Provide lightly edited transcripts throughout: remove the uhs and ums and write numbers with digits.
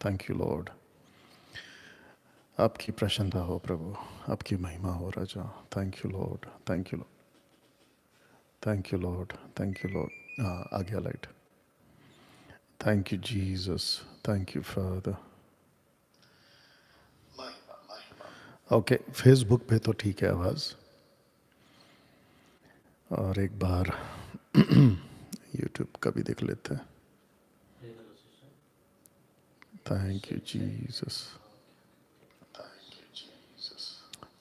Thank you Lord. आपकी प्रसन्नता हो प्रभु, आपकी महिमा हो राजा। Thank you lord, thank you lord, thank you lord, thank you lord. हाँ, आ गया light. Thank you Jesus, thank you father. Okay, Facebook पे तो ठीक है आवाज़, और एक बार यूट्यूब का भी देख लेते हैं। थैंक यू जीसस,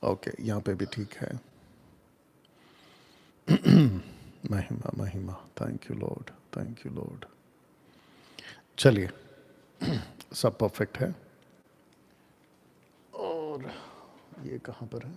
ओके, यहाँ पे भी ठीक है। महिमा महिमा, thank you lord, thank you Lord. चलिए, सब परफेक्ट है। और ये कहाँ पर है?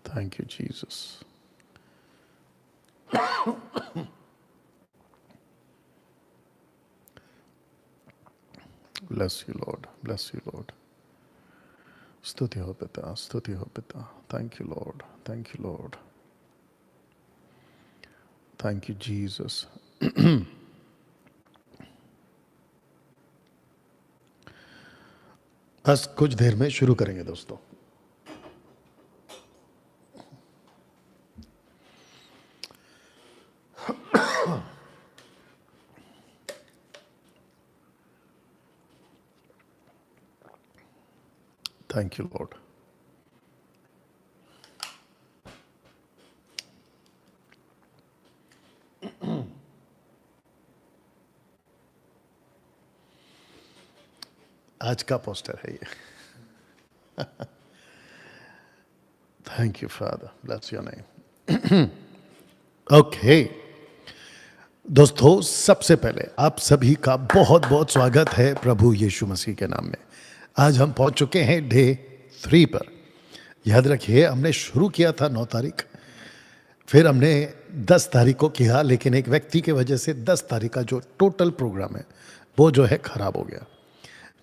Thank you Jesus. Bless you Lord, bless you Lord. स्तुति हो पिता, स्तुति हो पिता। Thank you lord, thank you lord, thank you Jesus. बस कुछ देर में शुरू करेंगे दोस्तों। Thank you Lord. आज का पोस्टर है ये। Thank you father, bless your name. Okay दोस्तों, सबसे पहले आप सभी का बहुत बहुत स्वागत है प्रभु यीशु मसीह के नाम में। आज हम पहुंच चुके हैं डे 3 पर। याद रखिए, हमने शुरू किया था 9 तारीख, फिर हमने 10 तारीख को किया, लेकिन एक व्यक्ति की वजह से 10 तारीख का जो टोटल प्रोग्राम है वो जो है खराब हो गया,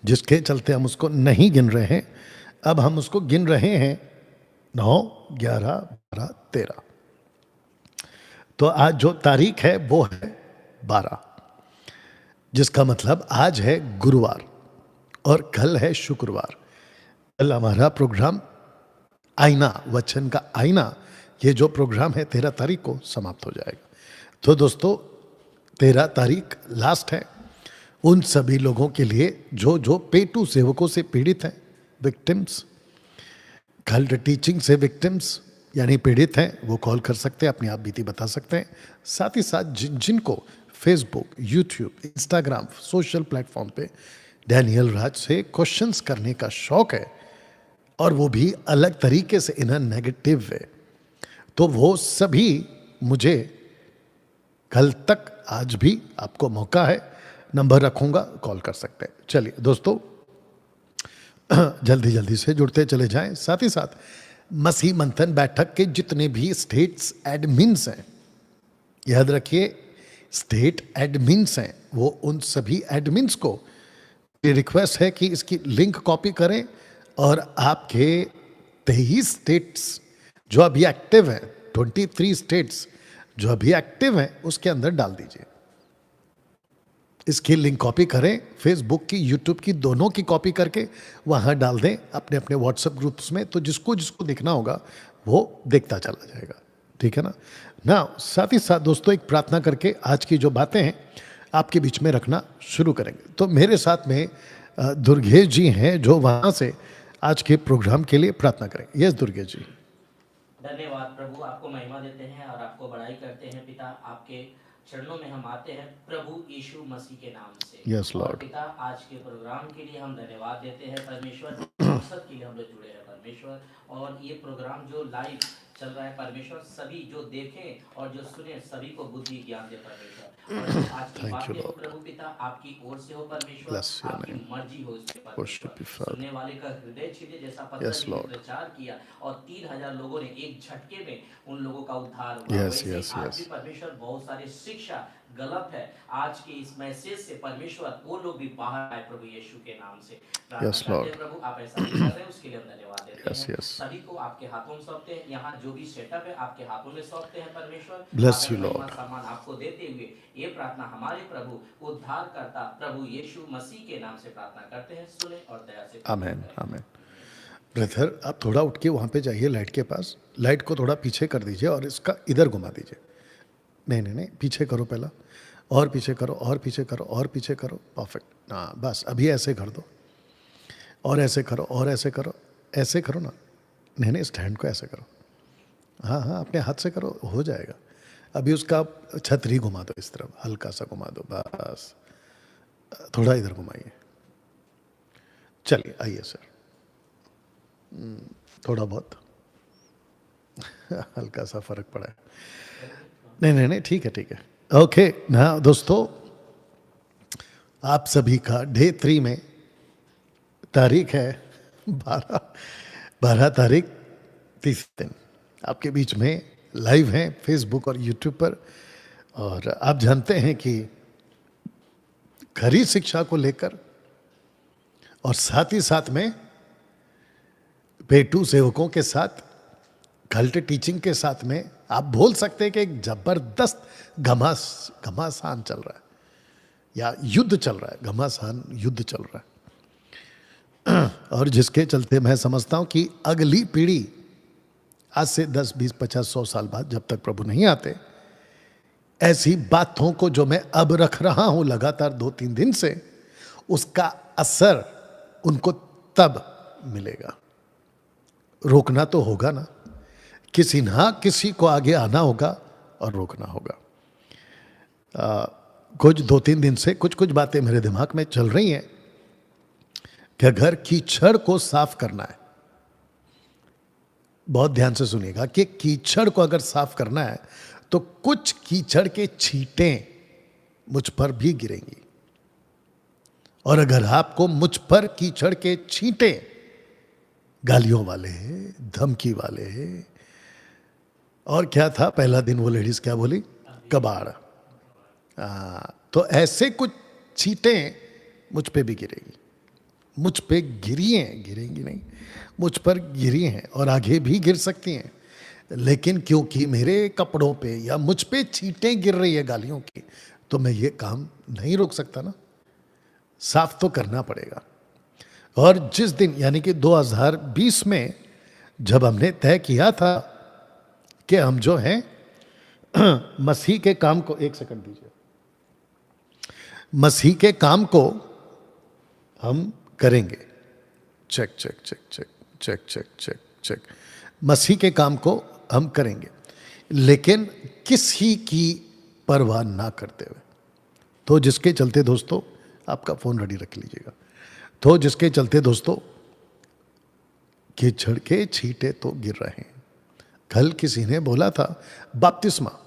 जिसके चलते हम उसको नहीं गिन रहे हैं। अब हम उसको गिन रहे हैं 9, 11, 12, 13। तो आज जो तारीख है वो है 12, जिसका मतलब आज है गुरुवार और कल है शुक्रवार। कल हमारा प्रोग्राम आईना, वचन का आईना, ये जो प्रोग्राम है 13 तारीख को समाप्त हो जाएगा। तो दोस्तों 13 तारीख लास्ट है उन सभी लोगों के लिए जो जो पेटू सेवकों से पीड़ित हैं, विक्टिम्स, कल्ट टीचिंग से विक्टिम्स यानी पीड़ित हैं, वो कॉल कर सकते हैं, अपनी आप बीती बता सकते हैं। साथ ही साथ जिनको Facebook, YouTube, Instagram, social platform पे डैनियल राज से क्वेश्चंस करने का शौक है, और वो भी अलग तरीके से, इन अ नेगेटिव वे, तो वो सभी मुझे कल तक, आज भी आपको मौका है, नंबर रखूंगा, कॉल कर सकते हैं। चलिए दोस्तों, जल्दी जल्दी से जुड़ते चले जाएं। साथ ही साथ मसीह मंथन बैठक के जितने भी स्टेट्स एडमिन्स हैं, याद रखिए स्टेट एडमिन्स हैं, वो उन सभी एडमिन्स को रिक्वेस्ट है कि इसकी लिंक कॉपी करें और आपके 23 स्टेट्स जो अभी एक्टिव हैं, 23 स्टेट्स जो अभी एक्टिव हैं, उसके अंदर डाल दीजिए। इसकी लिंक कॉपी करें, फेसबुक की, यूट्यूब की, दोनों की कॉपी करके वहां डाल दें अपने अपने व्हाट्सएप ग्रुप्स में, तो जिसको जिसको देखना होगा वो देखता चला जाएगा। ठीक है ना। साथ ही साथ दोस्तों, एक प्रार्थना करके आज की जो बातें हैं आपके बीच में रखना शुरू करेंगे। तो मेरे साथ में दुर्गेश जी हैं, जो वहां से आज के प्रोग्राम के लिए प्रार्थना करेंगे। यस दुर्गेश जी। धन्यवाद प्रभु, आपको महिमा देते हैं और आपको बड़ाई करते हैं पिता। आपके चरणों में हम आते हैं प्रभु यीशु मसीह के नाम से। यस और लॉर्ड। पिता, आज के प्रोग्राम के लिए हम धन्यवाद देते हैं परमेश्वर, मकसद के लिए हम लोग जुड़े हैं परमेश्वर। और ये प्रोग्राम जो लाइव चल रहा है परमेश्वर। सभी जो देखें और जो सुने सभी को बुद्धि ज्ञान दे परमेश्वर। और जो आज की Thank you, बातें हो Lord. प्रभु पिता आपकी ओर से हो परमेश्वर, Bless your आपकी name. मर्जी हो इसमें Worship परमेश्वर। you, Father. सुनने वाले का हृदय छीने जैसा पत्थर Yes, जी ने Lord. प्रचार किया और 3,000 लोगों ने एक झटके में उन लोगों का उद्धार हुआ। Yes, वैसे yes, आज भी yes. परमेश्वर बहुत सारी शिक्षा गलत है आज के इस मैसेज से परमेश्वर वो लोग भी बाहर आए प्रभु यीशु के नाम से। प्रार्थना Yes, करते Lord. हैं प्रभु आप ऐसा भी कर रहे हैं उसके लिए हम धन्यवाद देते Yes, हैं। yes. सभी को आपके हाथों में सौंपते हैं। यहाँ जो भी सेटअप है आपके हाथों में सौंपते हैं परमेश्वर। Bless आदर you, महिमा Lord. सम्मान आपको देते हुए ये प्रार्थना हमारे प्रभु उद्धारकर्ता प्रभु यीशु मसीह के नाम से प्रार्थना करते हैं। सुने और दया से कबूल आमेन, करें। आमेन। ब्रदर आप थोड़ा उठ के वहाँ पे जाइए लाइट के पास, लाइट को थोड़ा पीछे कर दीजिए और इसका इधर घुमा दीजिए। नहीं नहीं नहीं, पीछे करो पहला, और पीछे करो, और पीछे करो, और पीछे करो। परफेक्ट। हाँ बस अभी ऐसे कर दो, और ऐसे करो, और ऐसे करो, ऐसे करो ना। नहीं नहीं, स्टैंड को ऐसे करो। हाँ हाँ, अपने हाथ से करो, हो जाएगा। अभी उसका छतरी घुमा दो इस तरफ, हल्का सा घुमा दो बस, थोड़ा इधर घुमाइए। चलिए आइए सर, थोड़ा बहुत हल्का सा फर्क पड़ा है। नहीं नहीं नहीं, ठीक है ठीक है, ओके ना दोस्तों। आप सभी का डे 3 में तारीख है 12 तारीख 30 दिन, आपके बीच में लाइव हैं फेसबुक और यूट्यूब पर। और आप जानते हैं कि खरी शिक्षा को लेकर और साथ ही साथ में पेटू सेवकों के साथ कल्ट टीचिंग के साथ में आप बोल सकते हैं कि एक जबरदस्त घमासान चल रहा है या युद्ध चल रहा है, घमासान युद्ध चल रहा है। और जिसके चलते मैं समझता हूं कि अगली पीढ़ी आज से 10, 20, 50, 100 साल बाद जब तक प्रभु नहीं आते, ऐसी बातों को जो मैं अब रख रहा हूं लगातार 2-3 दिन से, उसका असर उनको तब मिलेगा। रोकना तो होगा ना, किसी ना किसी को आगे आना होगा और रोकना होगा। कुछ 2-3 दिन से कुछ बातें मेरे दिमाग में चल रही हैं कि अगर कीचड़ को साफ करना है, बहुत ध्यान से सुनिएगा, कि कीचड़ को अगर साफ करना है तो कुछ कीचड़ के छींटें मुझ पर भी गिरेंगी। और अगर आपको मुझ पर कीचड़ के छींटे, गालियों वाले, धमकी वाले, और क्या था पहला दिन वो लेडीज क्या बोली, कबाड़, तो ऐसे कुछ छींटें मुझ पे भी गिरेगी। मुझ पे गिरी हैं, गिरेंगी नहीं, मुझ पर गिरी हैं और आगे भी गिर सकती हैं। लेकिन क्योंकि मेरे कपड़ों पे या मुझ पे छींटें गिर रही है गालियों की, तो मैं ये काम नहीं रोक सकता ना, साफ तो करना पड़ेगा। और जिस दिन यानी कि 2020 में जब हमने तय किया था कि हम जो हैं मसीह के काम को, एक सेकंड दीजिए, मसीह के काम को हम करेंगे, check check check check check check check check, मसीह के काम को हम करेंगे, लेकिन किसी की परवाह ना करते हुए। तो जिसके चलते दोस्तों, आपका फोन रेडी रख लीजिएगा, तो जिसके चलते दोस्तों कीचड़ के छींटे तो गिर रहे हैं। कल किसी ने बोला था बपतिस्मा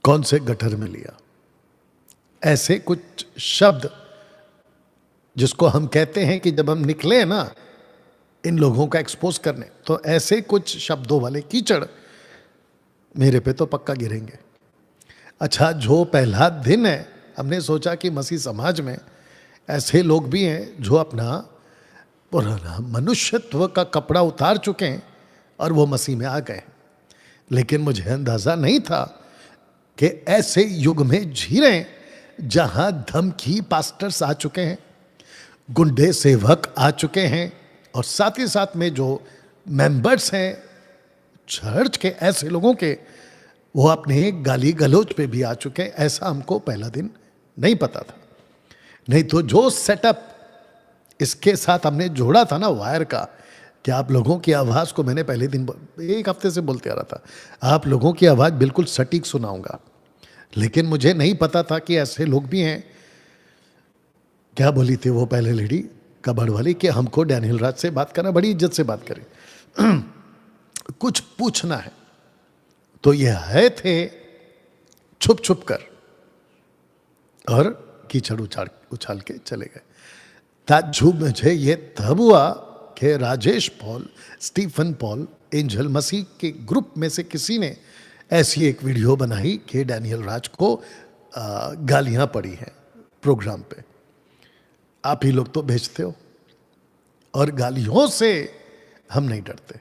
कौन से गटर में लिया, ऐसे कुछ शब्द जिसको हम कहते हैं कि जब हम निकले ना इन लोगों का एक्सपोज करने, तो ऐसे कुछ शब्दों वाले कीचड़ मेरे पे तो पक्का गिरेंगे। अच्छा, जो पहला दिन है, हमने सोचा कि मसीह समाज में ऐसे लोग भी हैं जो अपना पुराना मनुष्यत्व का कपड़ा उतार चुके हैं और वो मसीह में आ गए, लेकिन मुझे अंदाजा नहीं था कि ऐसे युग में जी रहे हैं जहां धमकी पास्टर्स आ चुके हैं, गुंडे सेवक आ चुके हैं, और साथ ही साथ में जो मेंबर्स हैं चर्च के, ऐसे लोगों के, वो अपने गाली गलौज पे भी आ चुके हैं। ऐसा हमको पहला दिन नहीं पता था। नहीं तो जो सेटअप इसके साथ हमने जोड़ा था ना वायर का, कि आप लोगों की आवाज़ को, मैंने पहले दिन 1 हफ्ते से बोलते आ रहा था, आप लोगों की आवाज़ बिल्कुल सटीक सुनाऊंगा, लेकिन मुझे नहीं पता था कि ऐसे लोग भी हैं। क्या बोली थी वो पहले लेडी कबाड़ वाली, कि हमको डैनियल राज से बात करना, बड़ी इज्जत से बात करें। कुछ पूछना है तो ये है थे छुप छुप कर और कीचड़ उछाल के चले गए। ताज्जुब मुझे ये तब हुआ कि Rajesh Paul, Stephen Paul, Angel Masih के ग्रुप में से किसी ने ऐसी एक वीडियो बनाई कि डैनियल राज को गालियां पड़ी हैं प्रोग्राम पे। आप ही लोग तो भेजते हो, और गालियों से हम नहीं डरते,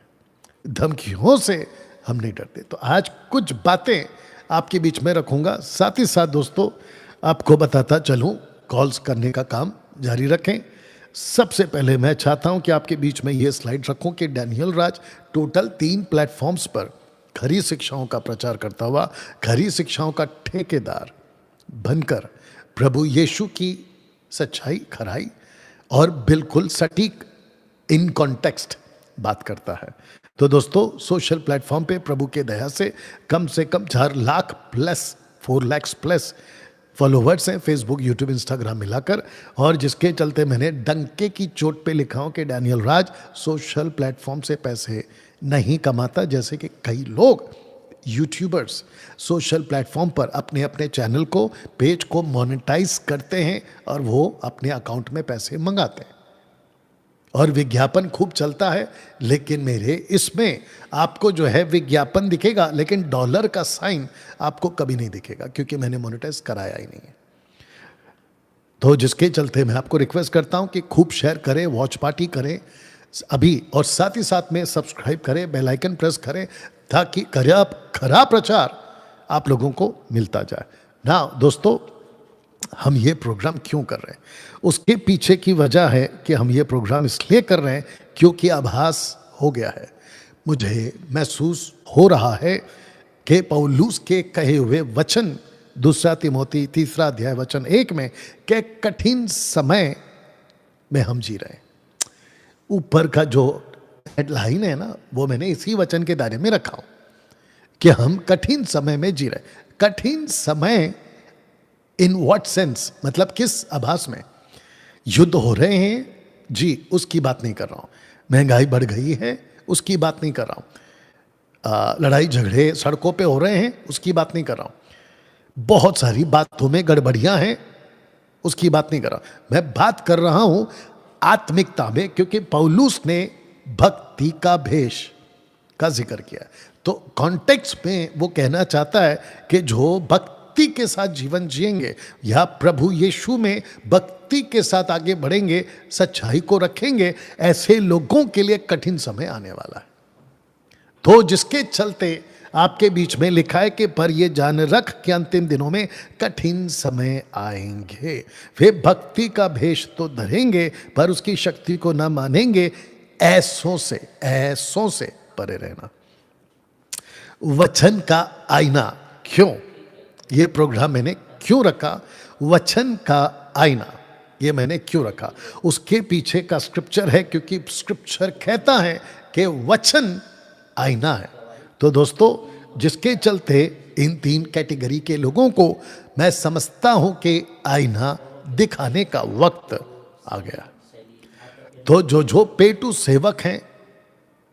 धमकियों से हम नहीं डरते। तो आज कुछ बातें आपके बीच में रखूंगा, साथ ही साथ दोस्तों आपको बताता चलूं, कॉल्स करने का काम जारी रखें। सबसे पहले मैं चाहता हूं कि आपके बीच में ये स्लाइड रखूं कि डैनियल राज टोटल 3 प्लेटफॉर्म्स पर खरी शिक्षाओं का प्रचार करता हुआ, खरी शिक्षाओं का ठेकेदार बनकर प्रभु यीशु की सच्चाई, खराई और बिल्कुल सटीक इन कॉन्टेक्स्ट बात करता है। तो दोस्तों सोशल प्लेटफॉर्म पे प्रभु के दया से कम 4 lakh plus, 4 lakh plus followers हैं, फेसबुक, यूट्यूब, इंस्टाग्राम मिलाकर। और जिसके चलते मैंने डंके की चोट पे लिखा हूं कि डैनियल राज सोशल प्लेटफॉर्म से पैसे नहीं कमाता, जैसे कि कई लोग यूट्यूबर्स सोशल प्लेटफॉर्म पर अपने अपने चैनल को, पेज को मोनेटाइज करते हैं और वो अपने अकाउंट में पैसे मंगाते हैं और विज्ञापन खूब चलता है। लेकिन मेरे इसमें आपको जो है विज्ञापन दिखेगा, लेकिन डॉलर का साइन आपको कभी नहीं दिखेगा, क्योंकि मैंने मोनेटाइज कराया ही नहीं है। तो जिसके चलते मैं आपको रिक्वेस्ट करता हूं कि खूब शेयर करें, वॉच पार्टी करें अभी, और साथ ही साथ में सब्सक्राइब करें, बेल आइकन प्रेस करें, ताकि खरा प्रचार आप लोगों को मिलता जाए ना। दोस्तों हम ये प्रोग्राम क्यों कर रहे हैं, उसके पीछे की वजह है कि हम ये प्रोग्राम इसलिए कर रहे हैं क्योंकि आभास हो गया है, मुझे महसूस हो रहा है कि पौलुस के कहे हुए वचन 2 तिमोथी 3 अध्याय वचन 1 में कि कठिन समय में हम जी रहे हैं। ऊपर का जो हेडलाइन है ना, वो मैंने इसी वचन के दायरे में रखा हूं कि हम कठिन समय में जी रहे हैं। कठिन समय इन व्हाट सेंस, मतलब किस आभास में? युद्ध हो रहे हैं जी, उसकी बात नहीं कर रहा हूं। महंगाई बढ़ गई है, उसकी बात नहीं कर रहा हूं। लड़ाई झगड़े सड़कों पे हो रहे हैं, उसकी बात नहीं कर रहा हूं। बहुत सारी बातों में गड़बड़ियां हैं, उसकी बात नहीं कर रहा। मैं बात कर रहा हूं आत्मिकता में, क्योंकि पौलुस ने भक्ति का भेष का जिक्र किया। तो कॉन्टेक्स्ट में वो कहना चाहता है कि जो भक्ति के साथ जीवन जिएंगे या प्रभु यीशु में भक्ति के साथ आगे बढ़ेंगे, सच्चाई को रखेंगे, ऐसे लोगों के लिए कठिन समय आने वाला है। तो जिसके चलते आपके बीच में लिखा है कि पर ये जान रख कि अंतिम दिनों में कठिन समय आएंगे, वे भक्ति का भेष तो धरेंगे पर उसकी शक्ति को ना मानेंगे। ऐसों से परे रहना। वचन का आईना, क्यों ये प्रोग्राम मैंने क्यों रखा? वचन का आईना ये मैंने क्यों रखा, उसके पीछे का स्क्रिप्चर है, क्योंकि स्क्रिप्चर कहता है कि वचन आईना है। तो दोस्तों जिसके चलते इन 3 कैटेगरी के लोगों को मैं समझता हूं कि आईना दिखाने का वक्त आ गया। तो जो पेटू सेवक हैं,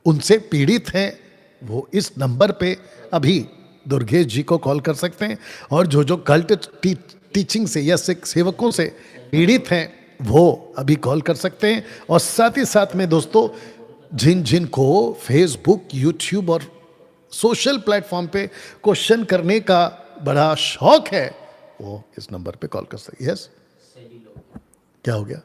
उनसे पीड़ित हैं, वो इस नंबर पे अभी दुर्गेश जी को कॉल कर सकते हैं। और जो कल्ट टीचिंग से या सेवकों से पीड़ित हैं, वो अभी कॉल कर सकते हैं। और साथ ही साथ में दोस्तों जिनको फेसबुक, यूट्यूब और सोशल प्लेटफॉर्म पे क्वेश्चन करने का बड़ा शौक है, वो इस नंबर पे कॉल कर सकते हैं। यस, क्या हो गया?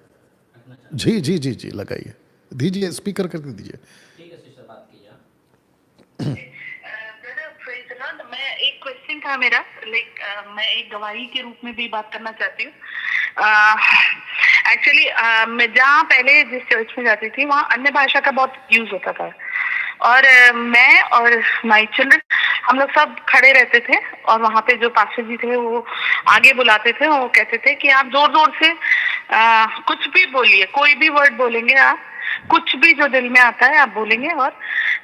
जी जी जी जी लगाइए, दीजिए, स्पीकर करके दीजिए। ठीक है सिस्टर, बात कीजिए। मैं एक क्वेश्चन था मेरा, मैं एक गवाही के रूप में भी बात करना चाहती हूँ। एक्चुअली मैं जहाँ पहले जिस चर्च में जाती थी, वहाँ अन्य भाषा का बहुत यूज होता था, और मैं और माय चिल्ड्रन हम लोग सब खड़े रहते थे, और वहाँ पे जो पास्टर जी थे वो आगे बुलाते थे, और वो कहते थे कि आप जोर जोर से कुछ भी बोलिए, कोई भी वर्ड बोलेंगे आप, कुछ भी जो दिल में आता है आप बोलेंगे, और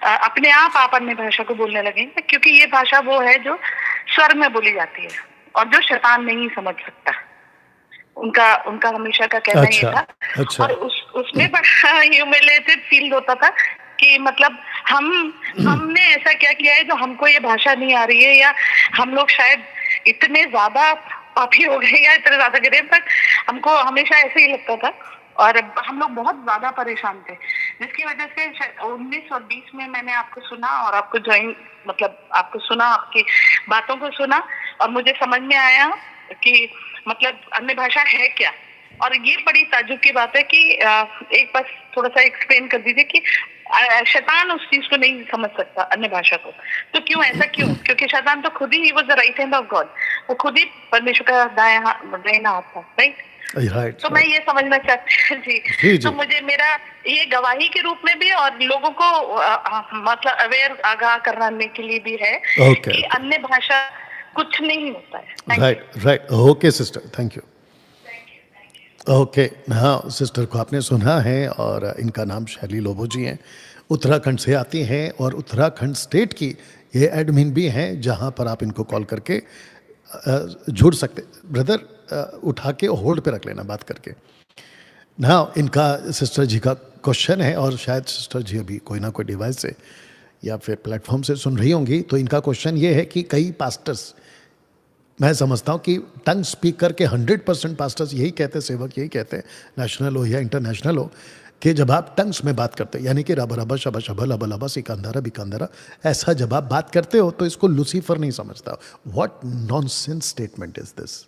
अपने आप अन्य भाषा को बोलने लगेंगे, क्योंकि ये भाषा वो है जो स्वर में बोली जाती है और जो शैतान नहीं समझ सकता। उनका हमेशा का कहना ये था। अच्छा। और उसमें बड़ा ह्यूमिलेटेड फील होता था कि मतलब हमने ऐसा क्या किया है जो हमको ये भाषा नहीं आ रही है, या हम लोग शायद इतने ज्यादा पापी हो गए या इतने ज्यादा गिरे, बट हमको हमेशा ऐसे ही लगता था और हम लोग बहुत ज्यादा परेशान थे, जिसकी वजह से 19 और 20 में मैंने आपको सुना और आपको ज्वाइन, मतलब आपको सुना, आपकी बातों को सुना और मुझे समझ में आया कि मतलब अन्य भाषा है क्या। और ये बड़ी ताज्जुब की बात है कि एक बस थोड़ा सा एक्सप्लेन कर दीजिए कि शैतान उस चीज को नहीं समझ सकता अन्य भाषा को, तो क्यों, ऐसा क्यों? क्योंकि शैतान तो खुद he was the right hand of God, वो खुद ही परमेश्वर का दाहिना हाथ था, राइट? राइट। तो मैं ये समझना चाहती हूँ जी। जी, तो जी। मुझे मेरा ये गवाही के रूप में भी और लोगों को मतलब अवेयर, आगाह करने के लिए भी है ओके, कि अन्य भाषा कुछ नहीं होता है। Thank you. Right, right. Okay sister, thank you. Okay, हाँ सिस्टर को आपने सुना है और इनका नाम शैली लोबो जी हैं, उत्तराखंड से आती हैं और उत्तराखंड स्टेट की ये एडमिन भी हैं जहाँ पर आप इनको कॉल करके जुड़ सकते। ब्रदर उठा के होल्ड पे रख लेना बात करके ना। इनका सिस्टर जी का क्वेश्चन है और शायद सिस्टर जी अभी कोई ना कोई डिवाइस से या फिर प्लेटफॉर्म से सुन रही होंगी, तो इनका क्वेश्चन ये है कि कई पास्टर्स, मैं समझता हूँ कि टंग स्पीकर के 100% पास्टर्स यही कहते हैं, सेवक यही कहते हैं, नेशनल हो या इंटरनेशनल हो, कि जब आप टंग्स में बात करते हैं, यानी कि रब रबा शबा शबा लब लबा सिकंदरा बिकंदरा, ऐसा जब आप बात करते हो तो इसको लूसीफर नहीं समझता। What nonsense statement is this?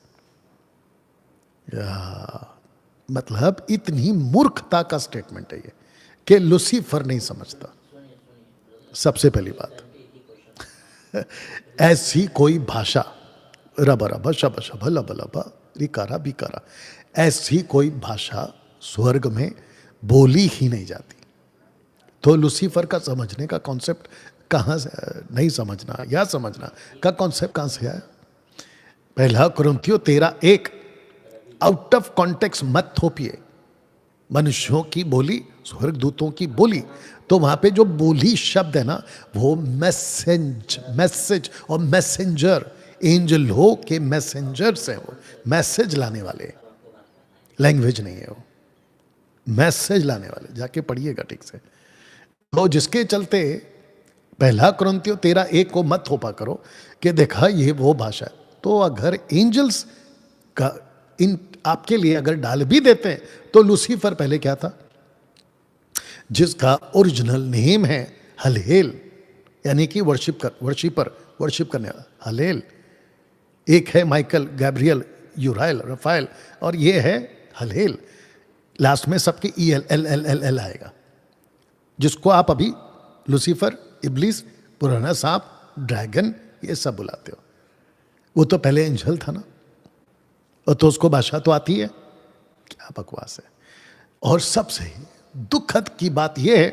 मतलब इतनी मूर्खता का स्टेटमेंट है ये कि लूसीफर नहीं समझता। सबसे पहली बात, ऐसी कोई भाषा रब रबा शब शब लब लबा रिकारा बिकारा, ऐसी कोई भाषा स्वर्ग में बोली ही नहीं जाती। तो लूसीफर का समझने का कॉन्सेप्ट कहाँ से, नहीं समझना या समझना का कॉन्सेप्ट कहाँ से आया? पहला कुरिन्थियों 13:1, आउट ऑफ कॉन्टेक्स्ट मत थोपिए। मनुष्यों की बोली, स्वर्गदूतों की बोली, तो वहां पे जो बोली शब्द है ना, वो मैसेज और मैसेंजर, एंजलों के मैसेंजर्स हैं, वो मैसेज लाने वाले, लैंग्वेज नहीं है वो, मैसेज लाने वाले। जाके पढ़िएगा ठीक से। तो जिसके चलते पहला कुरिन्थियों 13:1 को मत थोपा करो कि देखा ये वो भाषा है। तो अगर एंजल्स का इन आपके लिए अगर डाल भी देते हैं, तो लूसीफर पहले क्या था? जिसका ओरिजिनल नेम है हलेल, यानी कि वर्शिप करने वाला हलेल। एक है माइकल, गैब्रियल, यूराइल, रफाइल, और ये है हलेल। लास्ट में सबके EL आएगा, जिसको आप अभी लूसीफर, इब्लिस, पुराना सांप, ड्रैगन, ये सब बुलाते हो। वो तो पहले एंजल था ना, और तो उसको भाषा तो आती है। क्या बकवास है। और सबसे दुखद की बात यह है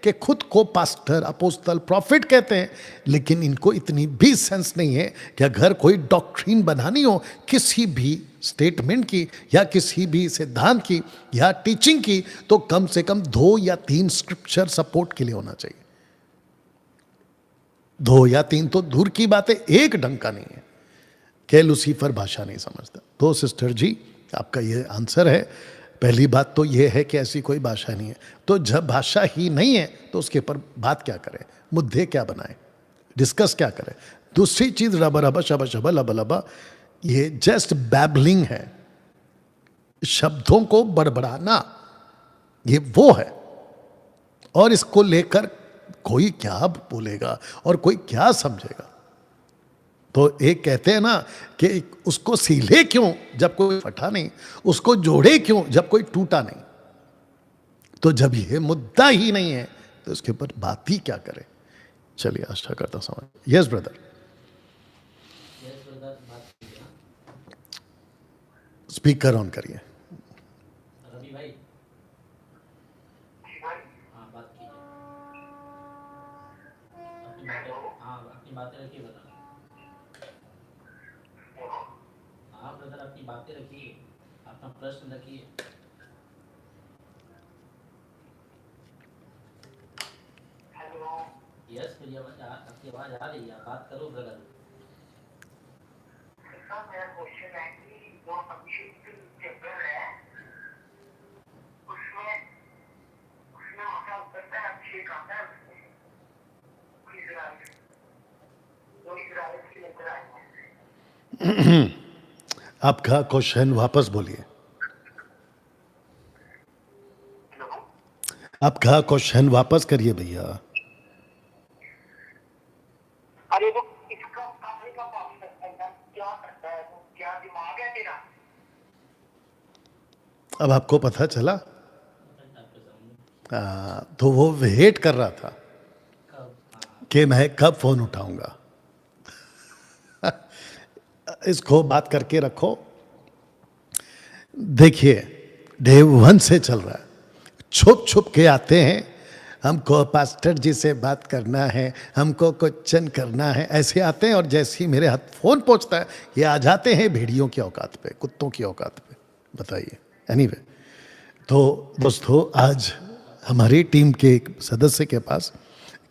कि खुद को पास्टर, अपोस्तल, प्रॉफिट कहते हैं, लेकिन इनको इतनी भी सेंस नहीं है कि अगर कोई डॉक्ट्रिन बनानी हो किसी भी स्टेटमेंट की या किसी भी सिद्धांत की या टीचिंग की, तो कम से कम 2 या 3 स्क्रिप्चर सपोर्ट के लिए होना चाहिए। 2 या 3 तो दूर की बात है, एक ढंग का नहीं है कि लूसीफर भाषा नहीं समझता। तो सिस्टर जी, आपका ये आंसर है। पहली बात तो ये है कि ऐसी कोई भाषा नहीं है। तो जब भाषा ही नहीं है तो उसके ऊपर बात क्या करें, मुद्दे क्या बनाएं, डिस्कस क्या करें? दूसरी चीज रब रबा शबा शबा लब लबा, ये जस्ट बैबलिंग है, शब्दों को बड़बड़ाना, ये वो है। और इसको लेकर कोई क्या बोलेगा और कोई क्या समझेगा? तो एक कहते हैं ना कि उसको सीले क्यों जब कोई फटा नहीं, उसको जोड़े क्यों जब कोई टूटा नहीं। तो जब ये मुद्दा ही नहीं है तो इसके ऊपर बात ही क्या करें? चलिए, आशा करता समझ। यस ब्रदर, स्पीकर ऑन करिए। रवि भाई, हाँ बात कीजिए, अपनी बातें रखिए बता। हाँ ब्रदर, अपनी बातें रखिए, अपना प्रश्न रखिए। यस, मेरी आवाज, आपकी आवाज आ रही है, आप बात करो ब्रदर। मेरा क्वेश्चन है कि जो अभिषेक चैप्टर है उसमें उसमें मतलब उतरता है, अभिषेक आता है उसमें, आपका क्वेश्चन वापस बोलिए। आपका क्वेश्चन वापस करिए भैया। अरे वो इसका काफी का पास है, क्या करता है वो, क्या दिमाग है तेरा? अब आपको पता चला? तो वो वेट कर रहा था कि मैं कब फोन उठाऊंगा। इसको बात करके रखो। देखिए, डे 1 से चल रहा है, छुप छुप के आते हैं, हमको पास्टर जी से बात करना है, हमको क्वेश्चन करना है, ऐसे आते हैं। और जैसे ही मेरे हाथ फोन पहुंचता है, ये आ जाते हैं भेड़ियों की औकात पे, कुत्तों की औकात पे। बताइए। एनीवे, तो दोस्तों, आज हमारी टीम के एक सदस्य के पास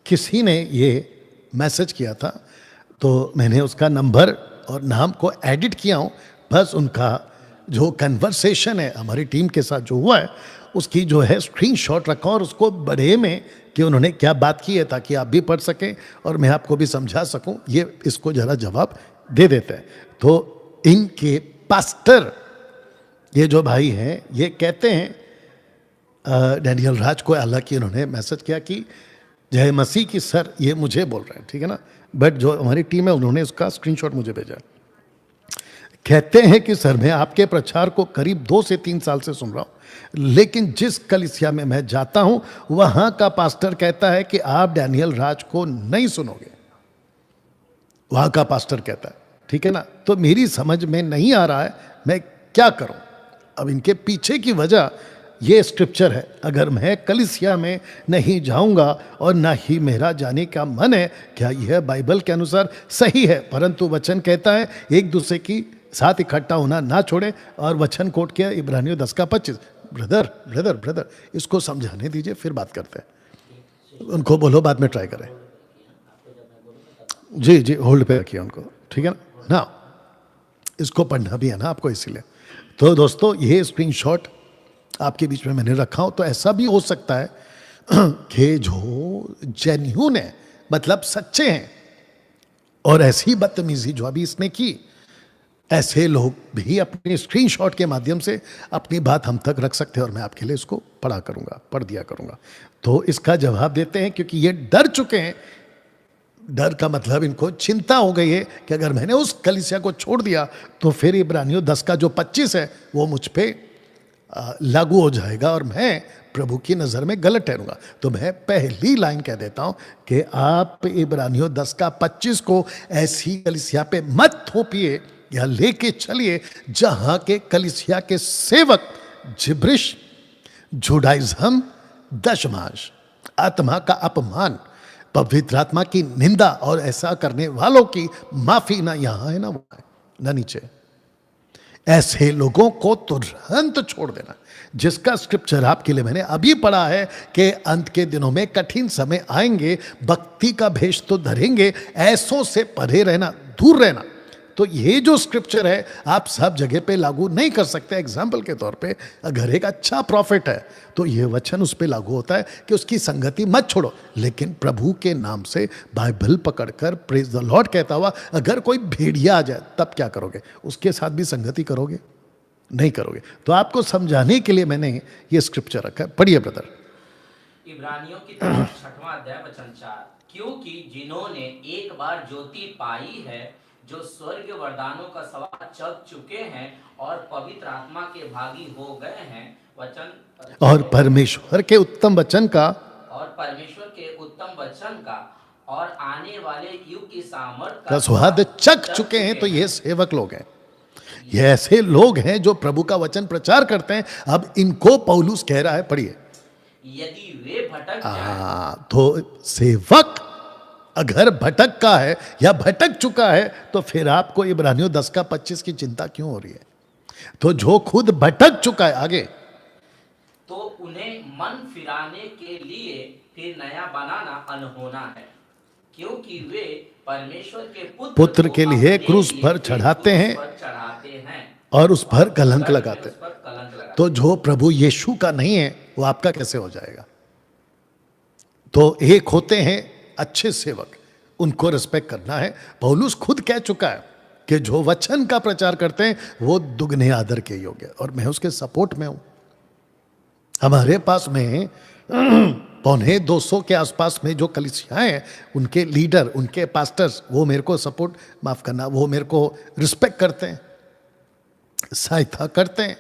किसी ने ये मैसेज किया था, तो मैंने उसका नंबर और नाम को एडिट किया हूँ। बस उनका जो कन्वर्सेशन है हमारी टीम के साथ जो हुआ है, उसकी जो है स्क्रीनशॉट रखा और उसको बड़े में कि उन्होंने क्या बात की है, ताकि आप भी पढ़ सकें और मैं आपको भी समझा सकूं। ये इसको जरा जवाब दे देते हैं। तो इनके पास्टर, ये जो भाई हैं, ये कहते हैं, डैनियल राज को हालांकि इन्होंने मैसेज किया कि जय मसीह की सर, ये मुझे बोल रहे हैं, ठीक है ना, बट जो हमारी टीम है उन्होंने उसका स्क्रीनशॉट मुझे भेजा। कहते हैं कि सर, मैं आपके प्रचार को करीब 2 से 3 साल से सुन रहा हूं, लेकिन जिस कलीसिया में मैं जाता हूं वहां का पास्टर कहता है कि आप डैनियल राज को नहीं सुनोगे। वहां का पास्टर कहता है, ठीक है ना। तो मेरी समझ में नहीं आ रहा है मैं क्या करूं। अब इनके पीछे की वजह ये स्क्रिप्चर है। अगर मैं कलीसिया में नहीं जाऊंगा और ना ही मेरा जाने का मन है, क्या यह बाइबल के अनुसार सही है? परंतु वचन कहता है एक दूसरे की साथ इकट्ठा होना ना छोड़े, और वचन कोट किया इब्रानियों 10:25। ब्रदर, इसको समझाने दीजिए, फिर बात करते हैं। उनको बोलो बाद में ट्राई करें। जी, होल्ड पे रखिए उनको, ठीक है ना। इसको पढ़ना भी है ना आपको, इसीलिए। तो दोस्तों, ये स्क्रीनशॉट आपके बीच में मैंने रखा हूं। तो ऐसा भी हो सकता है कि जो जेन्युइन है, मतलब सच्चे हैं, और ऐसी बदतमीजी जो अभी इसने की, ऐसे लोग भी अपने स्क्रीनशॉट के माध्यम से अपनी बात हम तक रख सकते हैं, और मैं आपके लिए इसको पढ़ दिया करूंगा। तो इसका जवाब देते हैं, क्योंकि ये डर चुके हैं। डर का मतलब इनको चिंता हो गई है कि अगर मैंने उस कलीसिया को छोड़ दिया तो फिर इब्रानियों 10 का जो 25 है वो मुझ पे लागू हो जाएगा और मैं प्रभु की नज़र में गलत ठहरूंगा। तो मैं पहली लाइन कह देता हूं कि आप इब्रानियों 10 का 25 को ऐसी कलीसिया पे मत थोपिए या लेके चलिए जहां के कलीसिया के सेवक जिब्रिश, जुडाइज्म, दशमांश, आत्मा का अपमान, पवित्र आत्मा की निंदा और ऐसा करने वालों की माफी ना यहां है ना वहां है ना नीचे, ऐसे लोगों को तुरंत छोड़ देना। जिसका स्क्रिप्चर आपके लिए मैंने अभी पढ़ा है कि अंत के दिनों में कठिन समय आएंगे, भक्ति का भेष तो धरेंगे, ऐसों से परे रहना, दूर रहना। तो ये जो स्क्रिप्चर है आप सब जगह पे लागू नहीं कर सकते। एग्जाम्पल के तौर पे अगर एक अच्छा प्रॉफिट है तो ये वचन उस पे लागू होता है कि उसकी संगति मत छोड़ो, लेकिन प्रभु के नाम से बाइबल पकड़कर प्रेज द लॉर्ड कहता हुआ अगर कोई भेड़िया आ जाए तब क्या करोगे? उसके साथ भी संगति करोगे? नहीं करोगे। तो आपको समझाने के लिए मैंने ये स्क्रिप्चर रखा है। पढ़िए ब्रदर। इब्रानियों की किताब 6वां अध्याय वचन 4, क्योंकि जिन्होंने एक बार ज्योति पाई है, जो स्वर्ग वरदानों का स्वाद चख चुके हैं और पवित्र आत्मा के भागी हो गए हैं, वचन और परमेश्वर के उत्तम वचन का और आने वाले युग की सामर्थ का स्वाद चख चुके हैं। तो ये सेवक लोग हैं, ये ऐसे लोग हैं जो प्रभु का वचन प्रचार करते हैं। अब इनको पौलुस कह रहा है, पढ़िए, यदि वे भटक जाएं, तो सेवक अगर भटक का है या भटक चुका है तो फिर आपको इब्रानियों 10 का 25 की चिंता क्यों हो रही है? तो जो खुद भटक चुका है, आगे, तो उन्हें मन फिराने के लिए फिर नया बनाना अनहोना है, क्योंकि वे परमेश्वर के पुत्र के लिए क्रूस पर चढ़ाते हैं और उस पर कलंक लगाते हैं। तो जो प्रभु यीशु का नहीं है वो आपका कैसे हो जाएगा? तो एक होते हैं अच्छे सेवक, उनको रिस्पेक्ट करना है। पौलुस खुद कह चुका है कि जो वचन का प्रचार करते हैं वो दुगने आदर के योग्य है, और मैं उसके सपोर्ट में हूं। हमारे पास में 250 के आसपास में जो कलीसियाएं हैं, उनके लीडर, उनके पास्टर्स, वो मेरे को सपोर्ट, माफ करना, वो मेरे को रिस्पेक्ट करते हैं, सहायता करते हैं,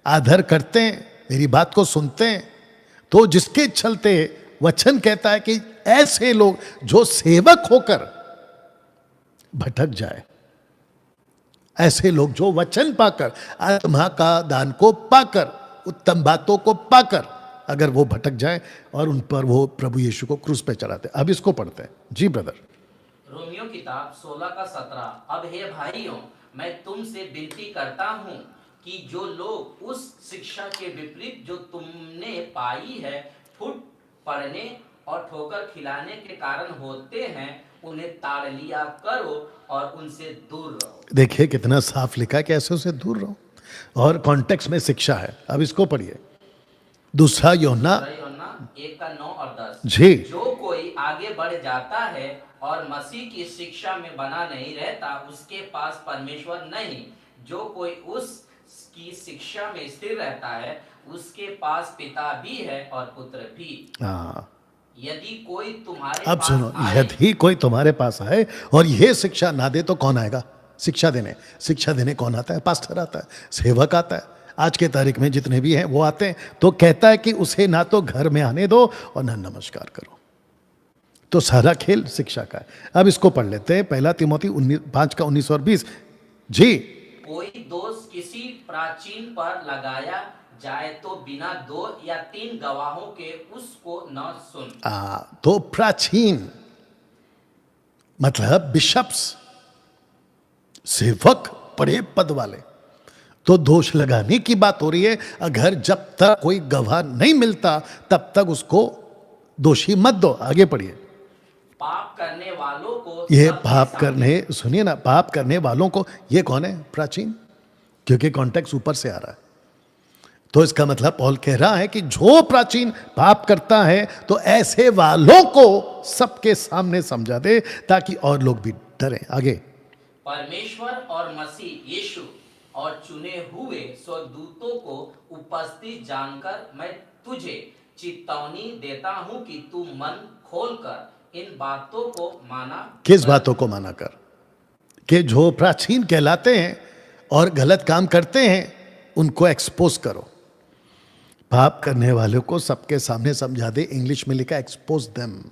आदर करते हैं, मेरी बात को सुनते हैं। तो जिसके चलते वचन कहता है कि ऐसे लोग जो सेवक होकर भटक जाए, ऐसे लोग जो वचन पाकर, आत्मा का दान को पाकर, उत्तम बातों को पाकर अगर वो भटक जाए और उन पर वो प्रभु यीशु को क्रूस पे चढ़ाते। अब इसको पढ़ते हैं जी ब्रदर। रोमियो किताब 16 का 17। अब हे भाइयों, मैं तुमसे विनती करता हूँ कि जो लोग उस शिक्षा के विपरीत जो तुमने पाई है फूट पड़ने और ठोकर खिलाने के कारण होते हैं, उन्हें ताड़ लिया करो और उनसे दूर रहो। देखिए कितना साफ लिखा है कि ऐसे उसे दूर रहो, और कॉन्टेक्स्ट में शिक्षा है। अब इसको पढ़िए, दूसरा यूहन्ना 1:9 और 10। जी। जो कोई आगे बढ़ जाता है और मसीह की शिक्षा में बना नहीं रहता, उसके पास परमेश्वर नहीं। जो कोई उसकी शिक्षा में स्थिर रहता है, उसके पास पिता भी है और पुत्र भी। हाँ, यदि कोई तुम्हारे अब पास सुनो, आए, यदि कोई तुम्हारे पास आए और ये शिक्षा ना दे तो कौन आएगा शिक्षा देने? शिक्षा देने कौन आता है? पास्टर आता है, सेवक आता है। आज के तारीख में जितने भी हैं वो आते हैं, तो कहता है कि उसे ना तो घर में आने दो और ना नमस्कार करो। तो सारा खेल शिक्षा का है। अब इसको पढ़ लेते हैं, 1 तिमोथी 5 का 19 और 20 जी। कोई दोष किसी प्राचीन पर लगाया जाए तो बिना 2 या 3 गवाहों के उसको न सुन। तो प्राचीन मतलब बिशप्स, सेवक, बड़े पद वाले, तो दोष लगाने की बात हो रही है। अगर जब तक कोई गवाह नहीं मिलता तब तक उसको दोषी मत दो। आगे पढ़िए। पाप करने वालों को, ये सबके पाप सामने- करने, सुनिए ना, पाप करने वालों को, ये कौन है? प्राचीन, क्योंकि कॉन्टेक्स्ट ऊपर से आ रहा है। तो इसका मतलब पौल कह रहा है कि जो प्राचीन पाप करता है तो ऐसे वालों को सबके सामने समझा दे ताकि और लोग भी डरें। आगे। परमेश्वर और मसीह यीशु और चुने हुए स्वदूतों को उपस्थित जानकर मैं तुझे चेतावनी देता हूं कि तू मन खोलकर इन बातों को माना। किस बातों को माना कर? कि जो प्राचीन कहलाते हैं और गलत काम करते हैं उनको एक्सपोज करो। पाप करने वालों को सबके सामने समझा दे। इंग्लिश में लिखा एक्सपोज देम।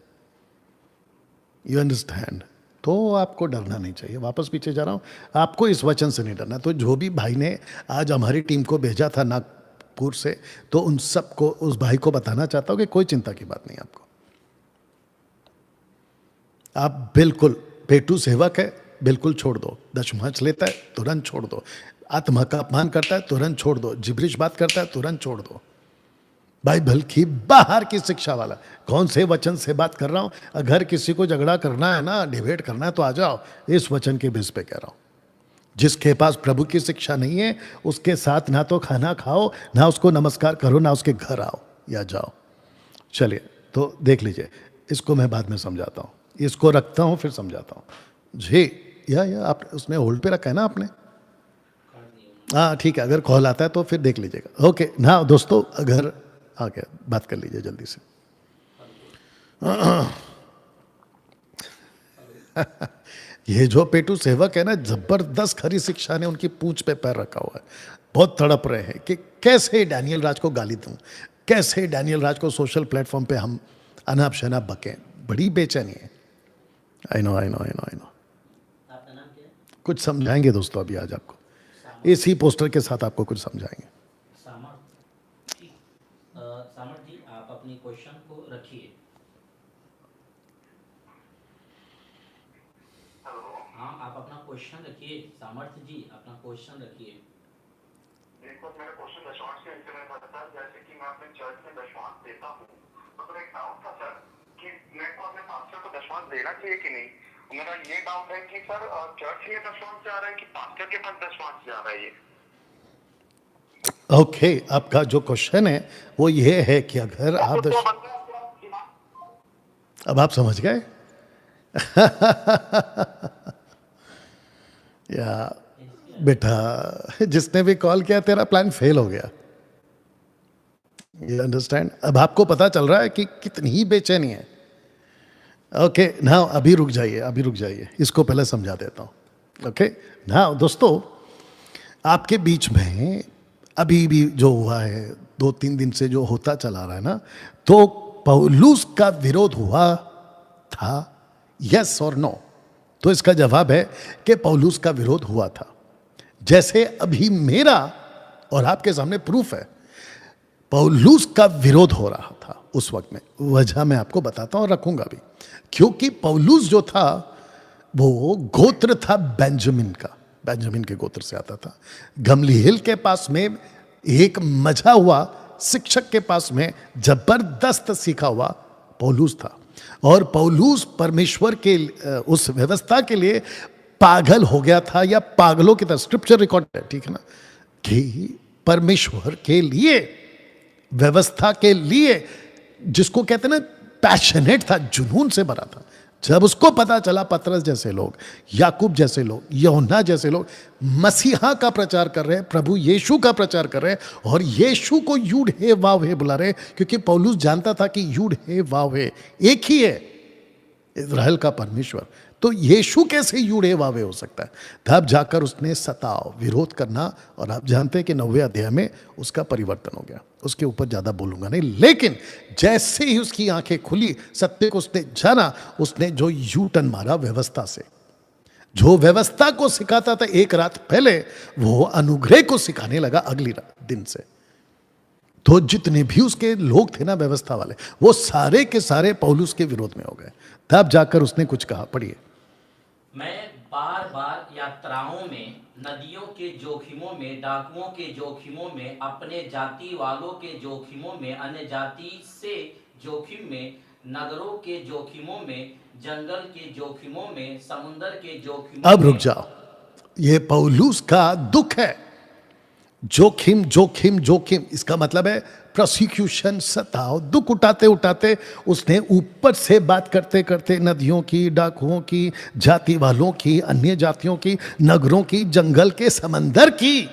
You understand? तो आपको डरना नहीं चाहिए। वापस पीछे जा रहा हूं, आपको इस वचन से नहीं डरना। तो जो भी भाई ने आज हमारी टीम को भेजा था नागपुर से, तो उन सबको, उस भाई को बताना चाहता हूं कि कोई चिंता की बात नहीं आपको। आप बिल्कुल, पेटू सेवक है, बिल्कुल छोड़ दो। दशमांश लेता है, तुरंत छोड़ दो। आत्मा का अपमान करता है, तुरंत छोड़ दो। जिब्रिश बात करता है, तुरंत छोड़ दो। बाइबल की बाहर की शिक्षा वाला, कौन से वचन से बात कर रहा हूं? अगर किसी को झगड़ा करना है ना, डिबेट करना है, तो आ जाओ। इस वचन के बेस पे कह रहा हूं। जिसके पास प्रभु की शिक्षा नहीं है उसके साथ ना तो खाना खाओ, ना उसको नमस्कार करो, ना उसके घर आओ या जाओ। चलिए, तो देख लीजिए, इसको मैं बाद में समझाता हूं। इसको रखता हूं, फिर समझाता हूं जी। या आप उसने होल्ड पे रखा है ना आपने? हाँ ठीक है, अगर कॉल आता है तो फिर देख लीजिएगा। ओके ना दोस्तों, अगर आगे बात कर लीजिए जल्दी से। ये जो पेटू सेवक है ना, जबरदस्त खरी शिक्षा ने उनकी पूंछ पे पैर रखा हुआ है। बहुत तड़प रहे हैं कि कैसे डैनियल राज को गाली दूं, कैसे डैनियल राज को सोशल प्लेटफॉर्म पे हम अनाप शनाप बकें। बड़ी बेचैनी है। I know. आपका नाम क्या है? कुछ समझाएंगे दोस्तों अभी आज आपको, इसी पोस्टर के साथ आपको कुछ समझाएंगे। सामर्थ जी, आप अपनी क्वेश्चन को रखिए। हाँ, आप अपना क्वेश्चन रखिए। सामर्थ जी, अपना क्वेश्चन रखिए। देखो, मेरा क्वेश्चन दशमांश के विषय में था। जैसे कि मैं अपने चर्च में दशमांश देता हूँ, तो मेरा एक डाउट था सर कि मेरे को अपने पास्टर को दशमांश देना चाहिए कि नहीं। मेरा ये डाउट है कि सर चर्च में दशमांश जा रहा है कि पास्टर के पास दशमांश जा रहा है ये। ओके, आपका जो क्वेश्चन है वो ये है कि अगर आप अब आप समझ गए या बेटा, जिसने भी कॉल किया तेरा प्लान फेल हो गया। You understand? अब आपको पता चल रहा है कि कितनी ही बेचैनी है। ओके ना, अभी रुक जाइए, इसको पहले समझा देता हूं। ओके ना दोस्तों, आपके बीच में अभी भी जो हुआ है 2-3 दिन से जो होता चला रहा है ना, तो पौलुस का विरोध हुआ था, यस और नो? तो इसका जवाब है कि पौलुस का विरोध हुआ था। जैसे अभी मेरा और आपके सामने प्रूफ है, पौलुस का विरोध हो रहा था उस वक्त में। वजह मैं आपको बताता हूं, रखूंगा भी, क्योंकि पौलुस जो था वो गोत्र था बेंजामिन का, बेंजामिन के गोत्र से आता था। गमलीएल के पास में एक मजा हुआ शिक्षक के पास में जबरदस्त सीखा हुआ पौलुस था, और पौलुस परमेश्वर के उस व्यवस्था के लिए पागल हो गया था, या पागलों की तरह, स्क्रिप्चर रिकॉर्ड है, ठीक है ना, कि परमेश्वर के लिए, व्यवस्था के लिए, जिसको कहते हैं ना पैशनेट था, जुनून से भरा था। जब उसको पता चला पतरस जैसे लोग, याकूब जैसे लोग, यूहन्ना जैसे लोग मसीहा का प्रचार कर रहे हैं, प्रभु यीशु का प्रचार कर रहे हैं, और यीशु को यूड हे वाव हे बुला रहे, क्योंकि पौलुस जानता था कि यूड हे वाव हे एक ही है, इज़राइल का परमेश्वर, तो यीशु कैसे यूड हे वाव हे हो सकता है? तब जाकर उसने सताव, विरोध करना, और आप जानते हैं कि 9वें अध्याय में उसका परिवर्तन हो गया। उसके ऊपर ज्यादा बोलूंगा नहीं, लेकिन जैसे ही उसकी आंखें खुली, सत्य को उसने जाना, उसने जो यू टर्न मारा व्यवस्था से, जो व्यवस्था को सिखाता था एक रात पहले, वो अनुग्रह को सिखाने लगा अगली दिन से। तो जितने भी उसके लोग थे ना व्यवस्था वाले, वो सारे के सारे पौलुस के विरोध में हो गए। तब जाकर उसने कुछ कहा, पढ़िए। मैं बार बार यात्राओं में, नदियों के जोखिमों में, डाकुओं के जोखिमों में, अपने जाति वालों के जोखिमों में, अन्य जाति से जोखिम में, नगरों के जोखिमों में, जंगल के जोखिमों में, समुद्र के जोखिमों अब में। रुक जाओ, ये पौलुस का दुख है। जोखिम जोखिम जोखिम, इसका मतलब है प्रोसिक्यूशन, सताव, दुख उठाते उठाते उसने ऊपर से बात करते करते नदियों की, डाकुओं की, जाति वालों की, अन्य जातियों की, नगरों की, जंगल के, समंदर की,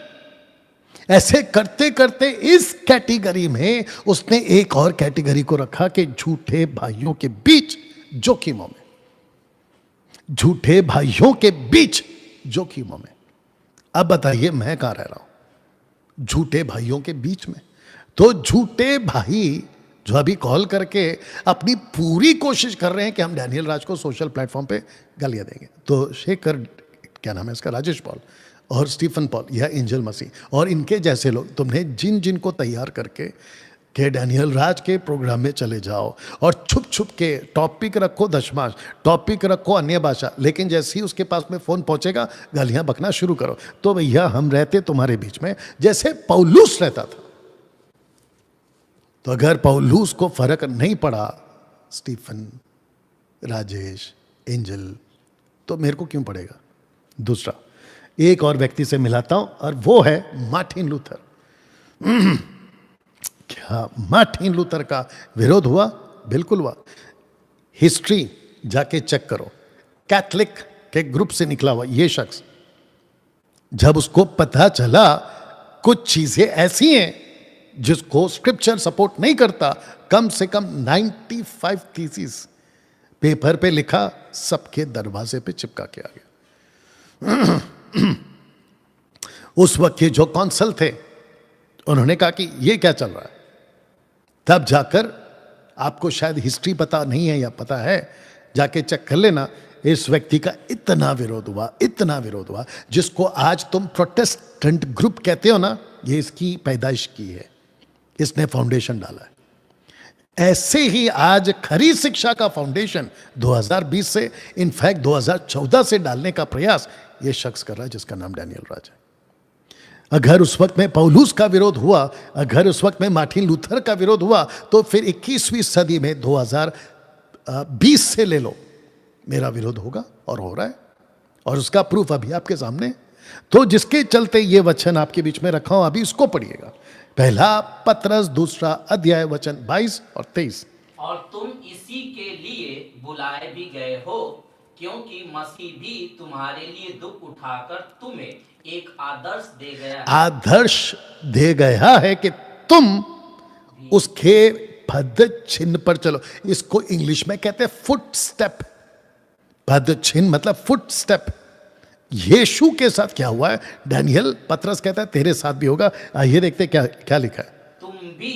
ऐसे करते करते इस कैटेगरी में उसने एक और कैटेगरी को रखा कि झूठे भाइयों के बीच जोखिमों में, झूठे भाइयों के बीच जोखिमों में। अब बताइए मैं कहां रह रहा हूं? झूठे भाइयों के बीच में। तो झूठे भाई जो अभी कॉल करके अपनी पूरी कोशिश कर रहे हैं कि हम डैनियल राज को सोशल प्लेटफॉर्म पे गालियां देंगे, तो शेखर, क्या नाम है इसका, राजेश पॉल और स्टीफन पॉल या एंजल मसीह और इनके जैसे लोग, तुमने जिन जिन को तैयार करके कि डैनियल राज के प्रोग्राम में चले जाओ और छुप छुप के टॉपिक रखो दशमाश, टॉपिक रखो अन्य भाषा, लेकिन जैसे ही उसके पास में फ़ोन पहुंचेगा गालियां बकना शुरू करो। तो भैया हम रहते तुम्हारे बीच में जैसे पौलुस रहता था। तो अगर पौलुस को फर्क नहीं पड़ा, स्टीफन, राजेश, एंजल, तो मेरे को क्यों पड़ेगा? दूसरा, एक और व्यक्ति से मिलाता हूं और वो है मार्टिन लूथर। क्या मार्टिन लूथर का विरोध हुआ? बिल्कुल हुआ। हिस्ट्री जाके चेक करो, कैथलिक के ग्रुप से निकला हुआ ये शख्स, जब उसको पता चला कुछ चीजें ऐसी हैं जिसको स्क्रिप्चर सपोर्ट नहीं करता, कम से कम 95 थीसिस पेपर पे लिखा, सबके दरवाजे पे चिपका के आ गया। उस वक्त के जो कौंसल थे उन्होंने कहा कि ये क्या चल रहा है। तब जाकर, आपको शायद हिस्ट्री पता नहीं है या पता है, जाके चेक कर लेना, इस व्यक्ति का इतना विरोध हुआ, इतना विरोध हुआ, जिसको आज तुम प्रोटेस्टेंट ग्रुप कहते हो ना, ये इसकी पैदाइश की है, इसने फाउंडेशन डाला है। ऐसे ही आज खरी शिक्षा का फाउंडेशन 2020 से, इनफैक्ट 2014 से डालने का प्रयास ये शख्स कर रहा है जिसका नाम डैनियल राज है। अगर उस वक्त में पौलुस का विरोध हुआ, अगर उस वक्त में मार्टिन लूथर का विरोध हुआ, तो फिर 21वीं सदी में 2020 से ले लो, मेरा विरोध होगा और हो रहा है, और उसका प्रूफ अभी आपके सामने। तो जिसके चलते ये वचन आपके बीच में रखा हूं, अभी इसको पढ़िएगा। पहला पत्रस 2 अध्याय वचन 22 और 23। और तुम इसी के लिए बुलाए भी गए हो, क्योंकि मसीह भी तुम्हारे लिए दुख उठाकर तुम्हें एक आदर्श दे गया है। आदर्श दे गया है कि तुम उसके पद चिन्ह पर चलो। इसको इंग्लिश में कहते हैं फुट स्टेप। पद चिन्ह मतलब फुट स्टेप। यीशु के साथ क्या हुआ है? डैनियल पतरस कहता है तेरे साथ भी होगा। आइए देखते क्या क्या लिखा है। तुम भी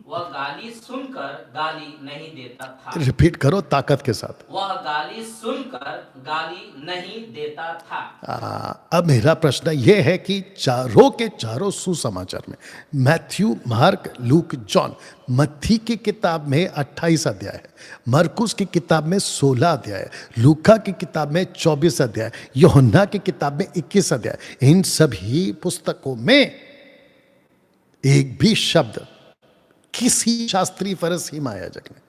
वह गाली सुनकर गाली नहीं देता था। रिपीट करो ताकत के साथ। वह गाली सुनकर गाली नहीं देता था। अब मेरा प्रश्न यह है कि चारों के चारों सुसमाचार में, मैथ्यू, मार्क, लूक, जॉन, मत्ती की किताब में 28 अध्याय है, मरकुस की किताब में 16 अध्याय है, लूका की किताब में 24 अध्याय, यूहन्ना की किताब में 21 अध्याय। इन सभी पुस्तकों में एक भी शब्द किसी शास्त्री फरीसी महायाजक ने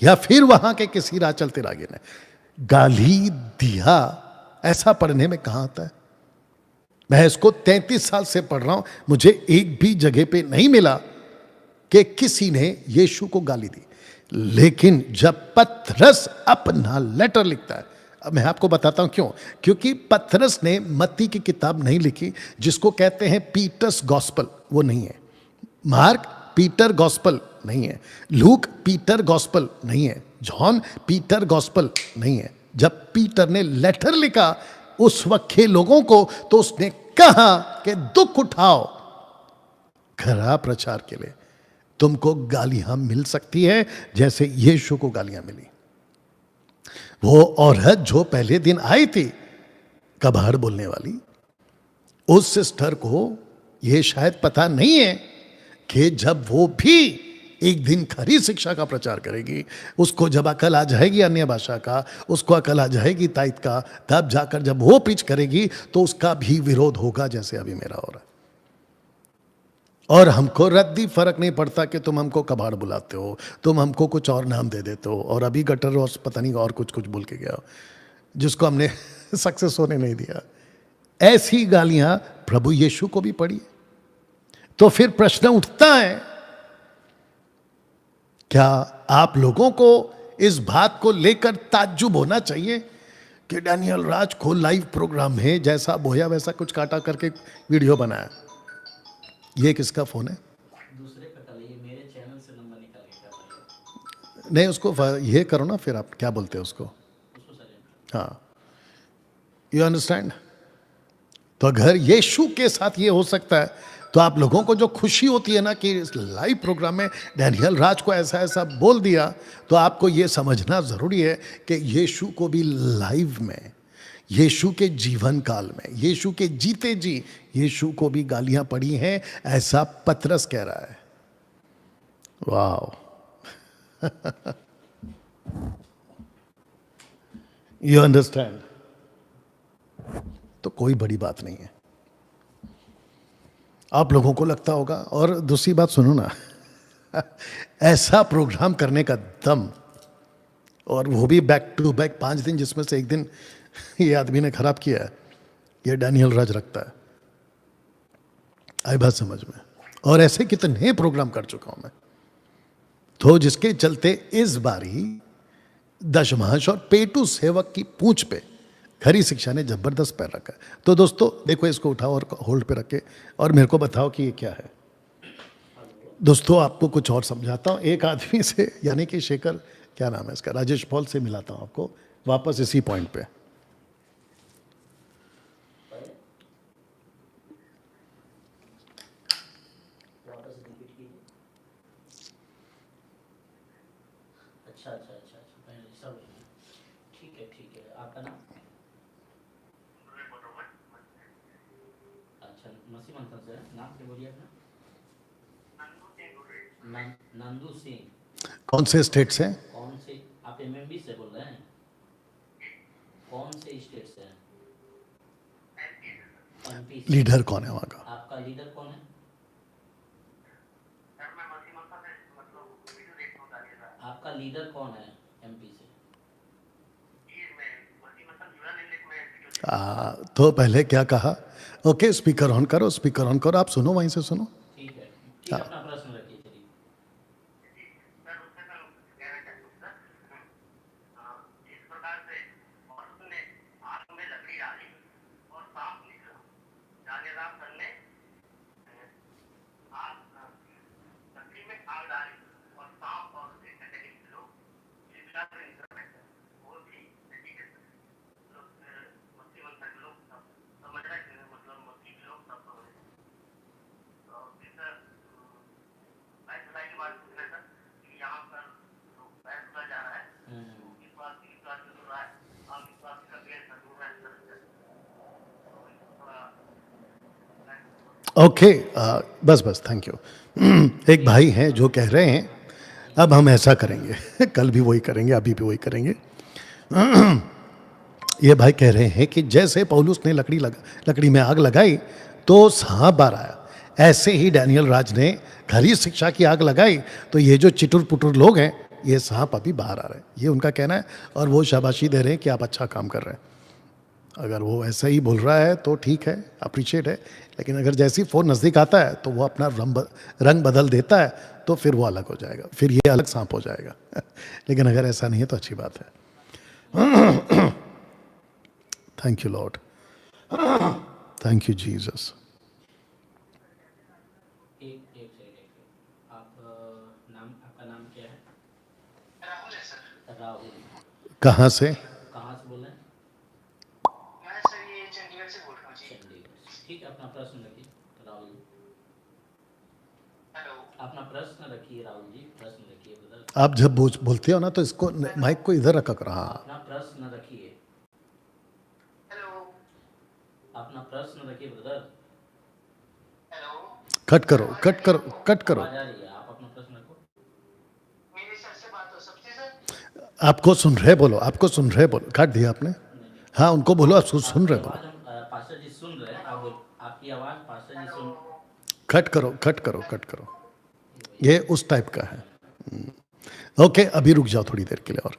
या फिर वहां के किसी राह चलते रागे ने गाली दिया ऐसा पढ़ने में कहां आता है? मैं इसको 33 साल से पढ़ रहा हूं, मुझे एक भी जगह पे नहीं मिला कि किसी ने यीशु को गाली दी। लेकिन जब पतरस अपना लेटर लिखता है, अब मैं आपको बताता हूं क्यों। क्योंकि पतरस ने मत्ती की किताब नहीं लिखी, जिसको कहते हैं पीटर्स गॉस्पल, वो नहीं है। मार्क पीटर गॉस्पल नहीं है, लूक पीटर गॉस्पल नहीं है, जॉन पीटर गॉस्पल नहीं है। जब पीटर ने लेटर लिखा उस वक्त के लोगों को, तो उसने कहा कि दुख उठाओ, खरा प्रचार के लिए तुमको गालियां मिल सकती है जैसे यीशु को गालियां मिली। वो औरत जो पहले दिन आई थी कबाड़ बोलने वाली, उस सिस्टर को यह शायद पता नहीं है कि जब वो भी एक दिन खरी शिक्षा का प्रचार करेगी, उसको जब अकल आ जाएगी अन्य भाषा का, उसको अकल आ जाएगी ताइत का, तब जाकर जब वो पिच करेगी तो उसका भी विरोध होगा जैसे अभी मेरा हो रहा है। और हमको रद्दी फर्क नहीं पड़ता कि तुम हमको कबाड़ बुलाते हो, तुम हमको कुछ और नाम दे देते हो, और अभी गटर और पता नहीं और कुछ कुछ बोल के गया जिसको हमने सक्सेस होने नहीं दिया। ऐसी गालियां प्रभु यीशु को भी पड़ी। तो फिर प्रश्न उठता है, क्या आप लोगों को इस बात को लेकर ताज्जुब होना चाहिए कि डैनियल राज को लाइव प्रोग्राम में जैसा बोया वैसा कुछ काटा करके वीडियो बनाया? ये किसका फोन है? दूसरे पे कर लिए, मेरे चैनल से नंबर निकाल के कर। नहीं, उसको ये करो ना, फिर आप क्या बोलते हैं उसको, हाँ, यू अंडरस्टैंड। तो अगर यीशु के साथ ये हो सकता है, तो आप लोगों को जो खुशी होती है ना कि इस लाइव प्रोग्राम में डैनियल राज को ऐसा ऐसा बोल दिया, तो आपको ये समझना जरूरी है कि यीशु को भी लाइव में, यीशु के जीवन काल में, यीशु के जीते जी यीशु को भी गालियां पड़ी हैं, ऐसा पतरस कह रहा है। वाह यू अंडरस्टैंड। तो कोई बड़ी बात नहीं है। आप लोगों को लगता होगा, और दूसरी बात सुनो ना ऐसा प्रोग्राम करने का दम, और वो भी बैक टू बैक 5 दिन, जिसमें से एक दिन ये आदमी ने खराब किया है, ये डैनियल राज रखता है। आई बात समझ में? और ऐसे कितने प्रोग्राम कर चुका हूं मैं, तो जिसके चलते इस बारी दशमांश और पेटू सेवक की पूंछ पे खरी शिक्षा ने जबरदस्त पैर रखा है। तो दोस्तों देखो, इसको उठाओ और होल्ड पे रखे और मेरे को बताओ कि ये क्या है। दोस्तों आपको कुछ और समझाता हूँ। एक आदमी से, यानी कि शेखर, क्या नाम है इसका, राजेश पॉल से मिलाता हूँ आपको वापस इसी पॉइंट पे। अच्छा, ठीक है। आपका नाम? अच्छा, मसीह मंथन से नाम क्या बोलिए अपना? नंदू सिंह। कौन से स्टेट से? कौन से? आप एमएमबी से बोल रहे हैं? कौन से स्टेट से हैं? एमपी से। लीडर कौन है वहाँ का? आपका लीडर कौन है? आपका लीडर कौन है एमपी से? तो पहले क्या कहा? ओके, स्पीकर ऑन करो, स्पीकर ऑन करो, आप सुनो, वहीं से सुनो। ठीक है, अपना प्रश्न रखिए। चलिए। ओके, बस बस, थैंक यू। एक भाई हैं जो कह रहे हैं अब हम ऐसा करेंगे कल भी वही करेंगे, अभी भी वही करेंगे। ये भाई कह रहे हैं कि जैसे पौलुस ने लकड़ी में आग लगाई तो सांप बाहर आया, ऐसे ही डैनियल राज ने खरी शिक्षा की आग लगाई तो ये जो चिटुर पुटुर लोग हैं ये सांप अभी बाहर आ रहे हैं, ये उनका कहना है। और वो शाबाशी दे रहे हैं कि आप अच्छा काम कर रहे हैं। अगर वो ऐसा ही बोल रहा है तो ठीक है, अप्रिशिएट है। लेकिन अगर जैसे ही फ़ोन नज़दीक आता है तो वो अपना रंग बदल देता है तो फिर वो अलग हो जाएगा, फिर ये अलग सांप हो जाएगा। लेकिन अगर ऐसा नहीं है तो अच्छी बात है। Thank you lord, thank you Jesus. एक सेकंड, आपका नाम क्या है? राहुल है सर। राहुल। कहाँ से? कहाँ से बोल रहे हैं? मैं सर ये चंडीगढ़ से बोल रहा हूँ जी। चंडीगढ़। ठीक है, अपना प्रश्न रखिए राहुल जी। हेलो। अपना प्रश्न रखिए राहुल जी, प्रश्न रखिए ब्रदर। आप जब बोलते हो ना तो इसको माइक को इधर रखा करो। हाँ, अपना प्रश्न रखिए, हेलो। अपना प्रश्न रखिए ब्रदर। हेलो। कट करो, कट करो, कट करो। आवाज आ रही है, आप अपना प्रश्न रखो। मेरे सर से बात हो सकती है सर? आपको सुन रहे बोलो, आपको सुन रहे बोलो। काट दिया आपने? हाँ, उनको बोलो आप सुन रहे बोलो। आवाज हम पास्टर जी सुन रहे हैं, आपकी आवाज पास्टर जी सुन। कट करो, कट करो, कट करो। ये उस टाइप का है। ओके, अभी रुक जाओ थोड़ी देर के लिए और।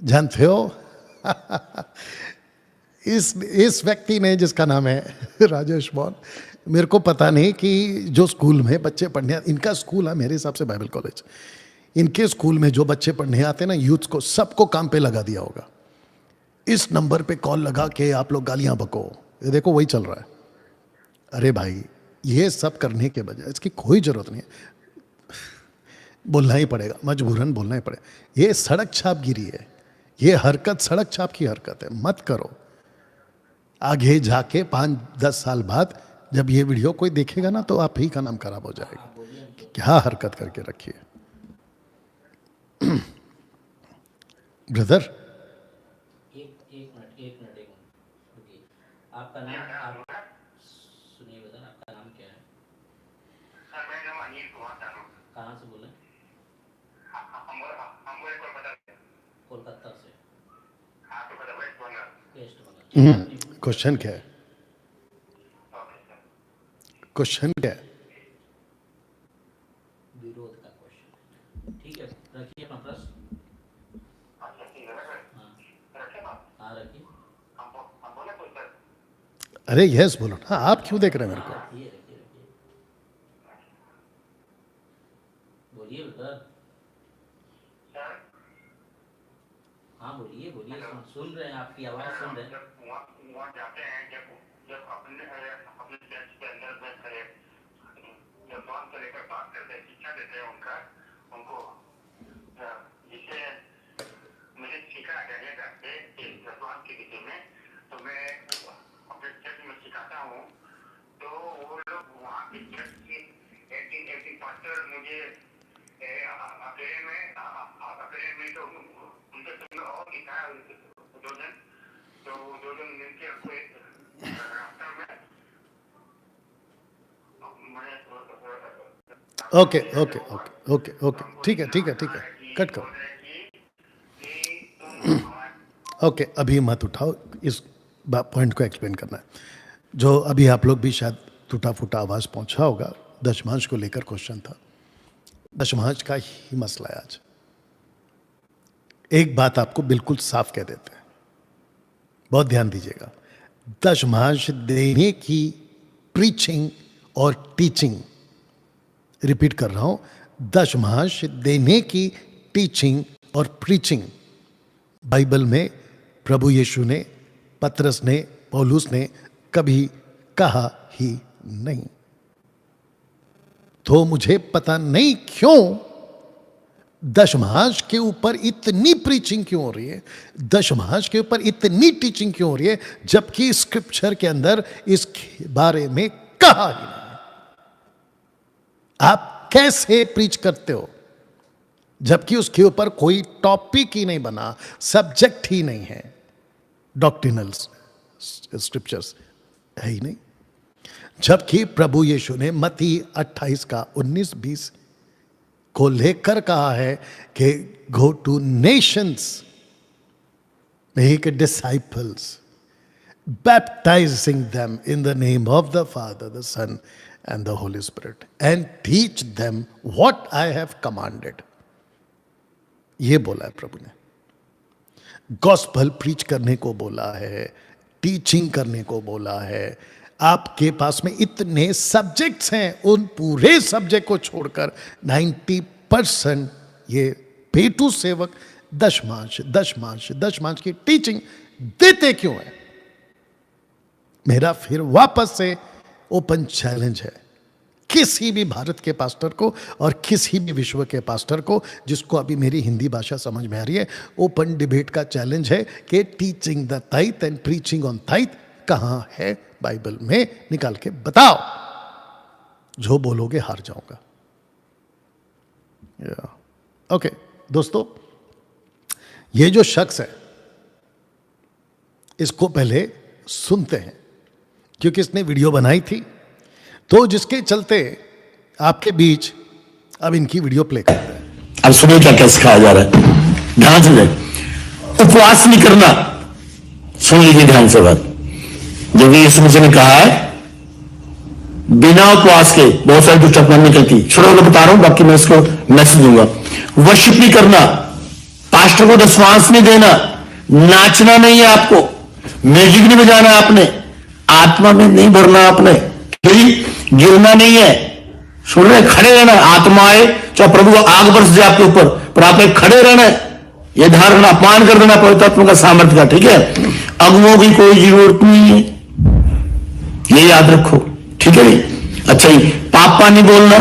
जानते हो इस व्यक्ति ने, जिसका नाम है राजेश मौन, मेरे को पता नहीं कि जो स्कूल में बच्चे पढ़ने, इनका स्कूल है मेरे हिसाब से बाइबल कॉलेज, इनके स्कूल में जो बच्चे पढ़ने आते हैं ना, यूथ को सबको काम पे लगा दिया होगा। इस नंबर पे कॉल लगा के आप लोग गालियां बको, ये देखो वही चल रहा है। अरे भाई, ये सब करने के बजाय इसकी कोई जरूरत नहीं है। बोलना ही पड़ेगा, मजबूरन बोलना ही पड़ेगा। ये सड़क छाप गिरी है, ये हरकत सड़क छाप की हरकत है, मत करो। आगे जाके 5-10 साल बाद जब ये वीडियो कोई देखेगा ना तो आप ही का नाम खराब हो जाएगा। क्या हरकत करके रखी है ब्रदर। एक मिनट रुकिए। आपका नाम, आप सुनिए ब्रदर, आपका नाम क्या है? सर मेरा नाम अनिल कुमार तारू। कहाँ से बोले? कोलकाता से। हाँ तो पता West Bengal. West Bengal. Question क्या है? Okay sir. क्वेश्चन क्या है? विरोध का क्वेश्चन। ठीक है, रखिए अपना प्रश्न। अच्छा ठीक है सर। हाँ रखे ना? हाँ रखिए। हम बोले कोई सर? अरे यस बोलो ना, आप क्यों देख रहे हैं मेरे को? रखिए बोलिए ब्रदर। सर हाँ बोलिए, सुन रहे हैं, आपकी आवाज़ सुन रहे हैं। जब वहाँ जाते हैं, जब अपने चर्च के अंदर में खड़े जब भगवान को लेकर बात करते हैं, शिक्षा देते हैं उनको जिसे मुझे सीखा डैनियल राज से भगवान के विषय में, तो मैं अपने चर्च में सिखाता हूँ। तो वो लोग वहाँ के चर्च के एक पास्टर मुझे अकेले में तो उनके सामने और दिखाया दो जन मिलके रास्ता में okay okay okay okay okay, ठीक है ठीक है ठीक है, कट करो। ओके, अभी मत उठाओ, इस पॉइंट को एक्सप्लेन करना है। जो अभी आप लोग भी शायद टूटा फूटा आवाज़ पहुंचा होगा, दशमांश को लेकर क्वेश्चन था। दशमांश का ही मसला है आज। एक बात आपको बिल्कुल साफ कह देते हैं, बहुत ध्यान दीजिएगा। दशमांश देने की प्रीचिंग और टीचिंग, रिपीट कर रहा हूं, दशमांश देने की टीचिंग और प्रीचिंग बाइबल में प्रभु यीशु ने, पतरस ने, पौलुस ने कभी कहा ही नहीं। तो मुझे पता नहीं क्यों दशमांश के ऊपर इतनी प्रीचिंग क्यों हो रही है, दशमांश के ऊपर इतनी टीचिंग क्यों हो रही है, जबकि स्क्रिप्चर के अंदर इसके बारे में कहा ही नहीं। आप कैसे प्रीच करते हो जबकि उसके ऊपर कोई टॉपिक ही नहीं बना, सब्जेक्ट ही नहीं है, डॉक्ट्रिनल स्क्रिप्चर्स है ही नहीं। जबकि प्रभु यीशु ने मत्ती 28 का 19-20 को लेकर कहा है कि go two nations, make disciples, baptizing them in the name of the Father, the Son, and the Holy Spirit, and teach them what I have commanded. ये बोला है प्रभु ने। गॉस्पल प्रीच करने को बोला है, टीचिंग करने को बोला है। आपके पास में इतने सब्जेक्ट्स हैं, उन पूरे सब्जेक्ट को छोड़कर 90% ये पेटू सेवक दशमांश की टीचिंग देते क्यों है? मेरा फिर वापस से ओपन चैलेंज है किसी भी भारत के पास्टर को और किसी भी विश्व के पास्टर को जिसको अभी मेरी हिंदी भाषा समझ में आ रही है, ओपन डिबेट का चैलेंज है कि teaching the tithe and preaching on tithe कहां है बाइबल में, निकाल के बताओ। जो बोलोगे हार जाऊंगा। ओके दोस्तों, ये जो शख्स है इसको पहले सुनते हैं क्योंकि इसने वीडियो बनाई थी, तो जिसके चलते आपके बीच अब इनकी वीडियो प्ले करते हैं। अब सुनिए क्या सिखाया जा रहा है, ध्यान से उपवास नहीं करना। सुन लीजिए ध्यान से बात। जब यीशु मसीह ने कहा है बिना उपवास के बहुत सारी दुष्ट आत्मा निकलती, छोड़ो मैं बता रहा हूं, बाकी मैं इसको मैसेज दूंगा। वर्शिप नहीं करना, पास्टर को दशमांश नहीं देना, नाचना नहीं है आपको, म्यूजिक नहीं बजाना आपने, आत्मा में नहीं भरना आपने, गिरना नहीं है। सुन रहे, खड़े रहना। आत्मा आए चाहे प्रभु आग बरस जाए आपके ऊपर, पर आपने खड़े रहना है। यह ध्यान रखना, अपमान कर देना पवित्र आत्मा का सामर्थ्य का, ठीक है। अगुओं की कोई जरूरत नहीं है, ये याद रखो, ठीक है। अच्छा ही पापा नहीं बोलना,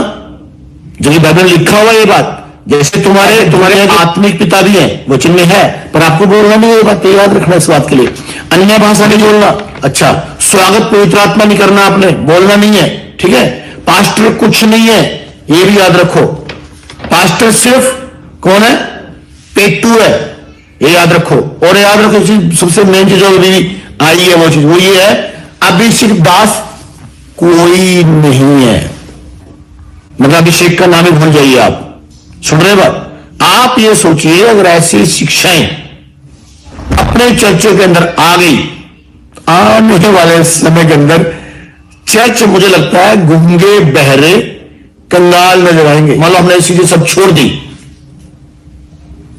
जो बाइबल में लिखा हुआ ये बात, जैसे तुम्हारे आत्मिक पिता भी है, वो चिन्ह है, पर आपको बोलना नहीं है, ये बात याद रखना इस बात के लिए। अन्य भाषा नहीं बोलना। अच्छा, स्वागत पवित्र आत्मा नहीं करना आपने, बोलना नहीं है, ठीक है। पास्टर कुछ नहीं है, ये भी याद रखो। पास्टर सिर्फ कौन है? पेटू है, ये याद रखो। और याद रखो सबसे मेन चीज अभी आई है, वो चीज वो ये है, अभिषेक दास कोई नहीं है। मतलब अभिषेक का नाम ही भूल जाइए आप। सुन रहे बात? आप ये सोचिए अगर ऐसी शिक्षाएं अपने चर्चों के अंदर आ गई, आने वाले समय के अंदर चर्च मुझे लगता है गूंगे बहरे कंगाल नजर आएंगे। मतलब हमने ये चीजें सब छोड़ दी,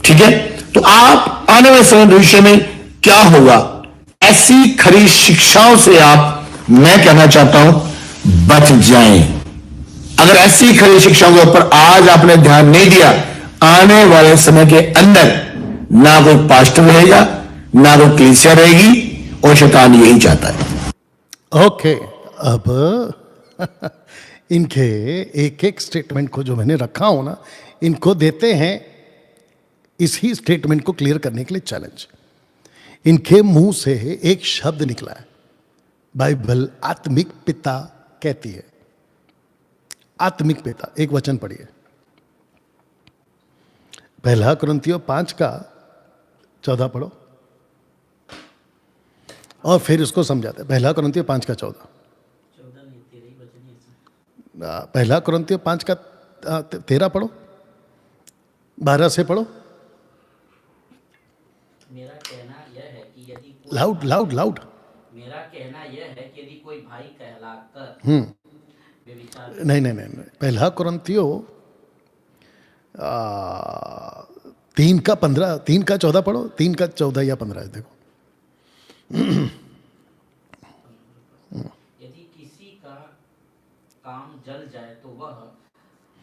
ठीक है। तो आप आने वाले समय भविष्य में क्या होगा, ऐसी खरी शिक्षाओं से आप, मैं कहना चाहता हूं, बच जाएं। अगर ऐसी खरी शिक्षाओं के ऊपर आज आपने ध्यान नहीं दिया, आने वाले समय के अंदर ना कोई पास्टर रहेगा, ना कोई कलीसिया रहेगी, और शैतान यही चाहता है। ओके, अब इनके एक एक स्टेटमेंट को जो मैंने रखा हो ना, इनको देते हैं इसी स्टेटमेंट को क्लियर करने के लिए चैलेंज। इनके मुंह से एक शब्द निकला है, बाइबल आत्मिक पिता कहती है। आत्मिक पिता, एक वचन पढ़िए, 1 कुरिन्थियों 5 का 14 पढ़ो और फिर उसको समझाते हैं। 1 कुरिन्थियों 5 का 14, 1 कुरिन्थियों 5 का 13 पढ़ो, 12 से पढ़ो। मेरा कहना यह है कि यदि लाउड लाउड लाउड। मेरा कहना यह है कि यदि कोई भाई कहलाकर व्यभिचार, नहीं, 1 कुरिन्थियों 3 का 15, 3 का 14 पढ़ो, 3 का 14 या 15 है, देखो। यदि किसी का काम जल जाए तो वह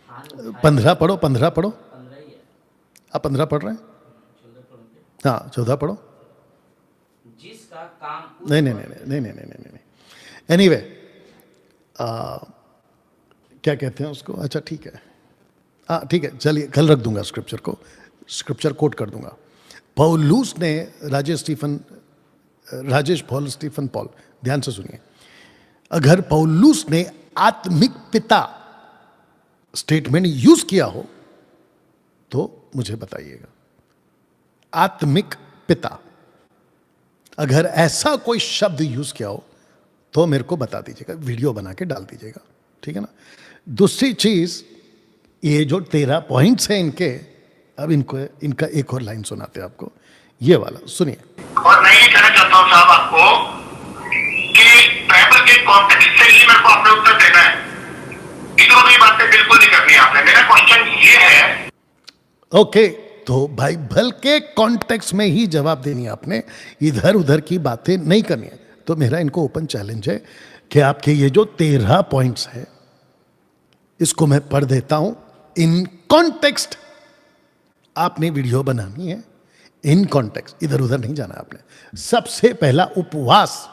हानि उठाए। 15 पढ़ो, 15 पढ़ो। 15 ही है, आप 15 पढ़ रहे हैं? 14 पढ़ोगे। हाँ, 14 पढ़ो। जिसका काम नहीं। एनीवे, क्या कहते हैं उसको? अच्छा ठीक है, हाँ ठीक है, चलिए कल रख दूंगा स्क्रिप्चर को, स्क्रिप्चर कोट कर दूंगा। पौलुस ने राजेश पॉल स्टीफन पॉल, ध्यान से सुनिए, अगर पौलुस ने आत्मिक पिता स्टेटमेंट यूज किया हो तो मुझे बताइएगा। आत्मिक पिता, अगर ऐसा कोई शब्द यूज किया हो तो मेरे को बता दीजिएगा, वीडियो बना के डाल दीजिएगा, ठीक है ना। दूसरी चीज, ये जो 13 पॉइंट्स हैं इनके, अब इनको इनका एक और लाइन सुनाते हैं आपको, ये वाला सुनिए। और मैं ये कहना चाहता हूँ साहब आपको कि बाइबल के कॉन्टेक्स्ट से ही मेरे को अपने उत्तर देना है, इधर उधर बातें बिल्कुल नहीं करनी आपने। मेरा क्वेश्चन ये है, ओके, तो बाइबल के कॉन्टेक्स्ट में ही जवाब देनी है आपने, इधर उधर की बातें नहीं करनी है। तो मेरा इनको ओपन चैलेंज है कि आपके ये जो 13 पॉइंट्स है इसको मैं पढ़ देता हूं इन कॉन्टेक्स्ट। आपने वीडियो बनानी है इन कॉन्टेक्स्ट, इधर उधर नहीं जाना आपने। सबसे पहला, उपवास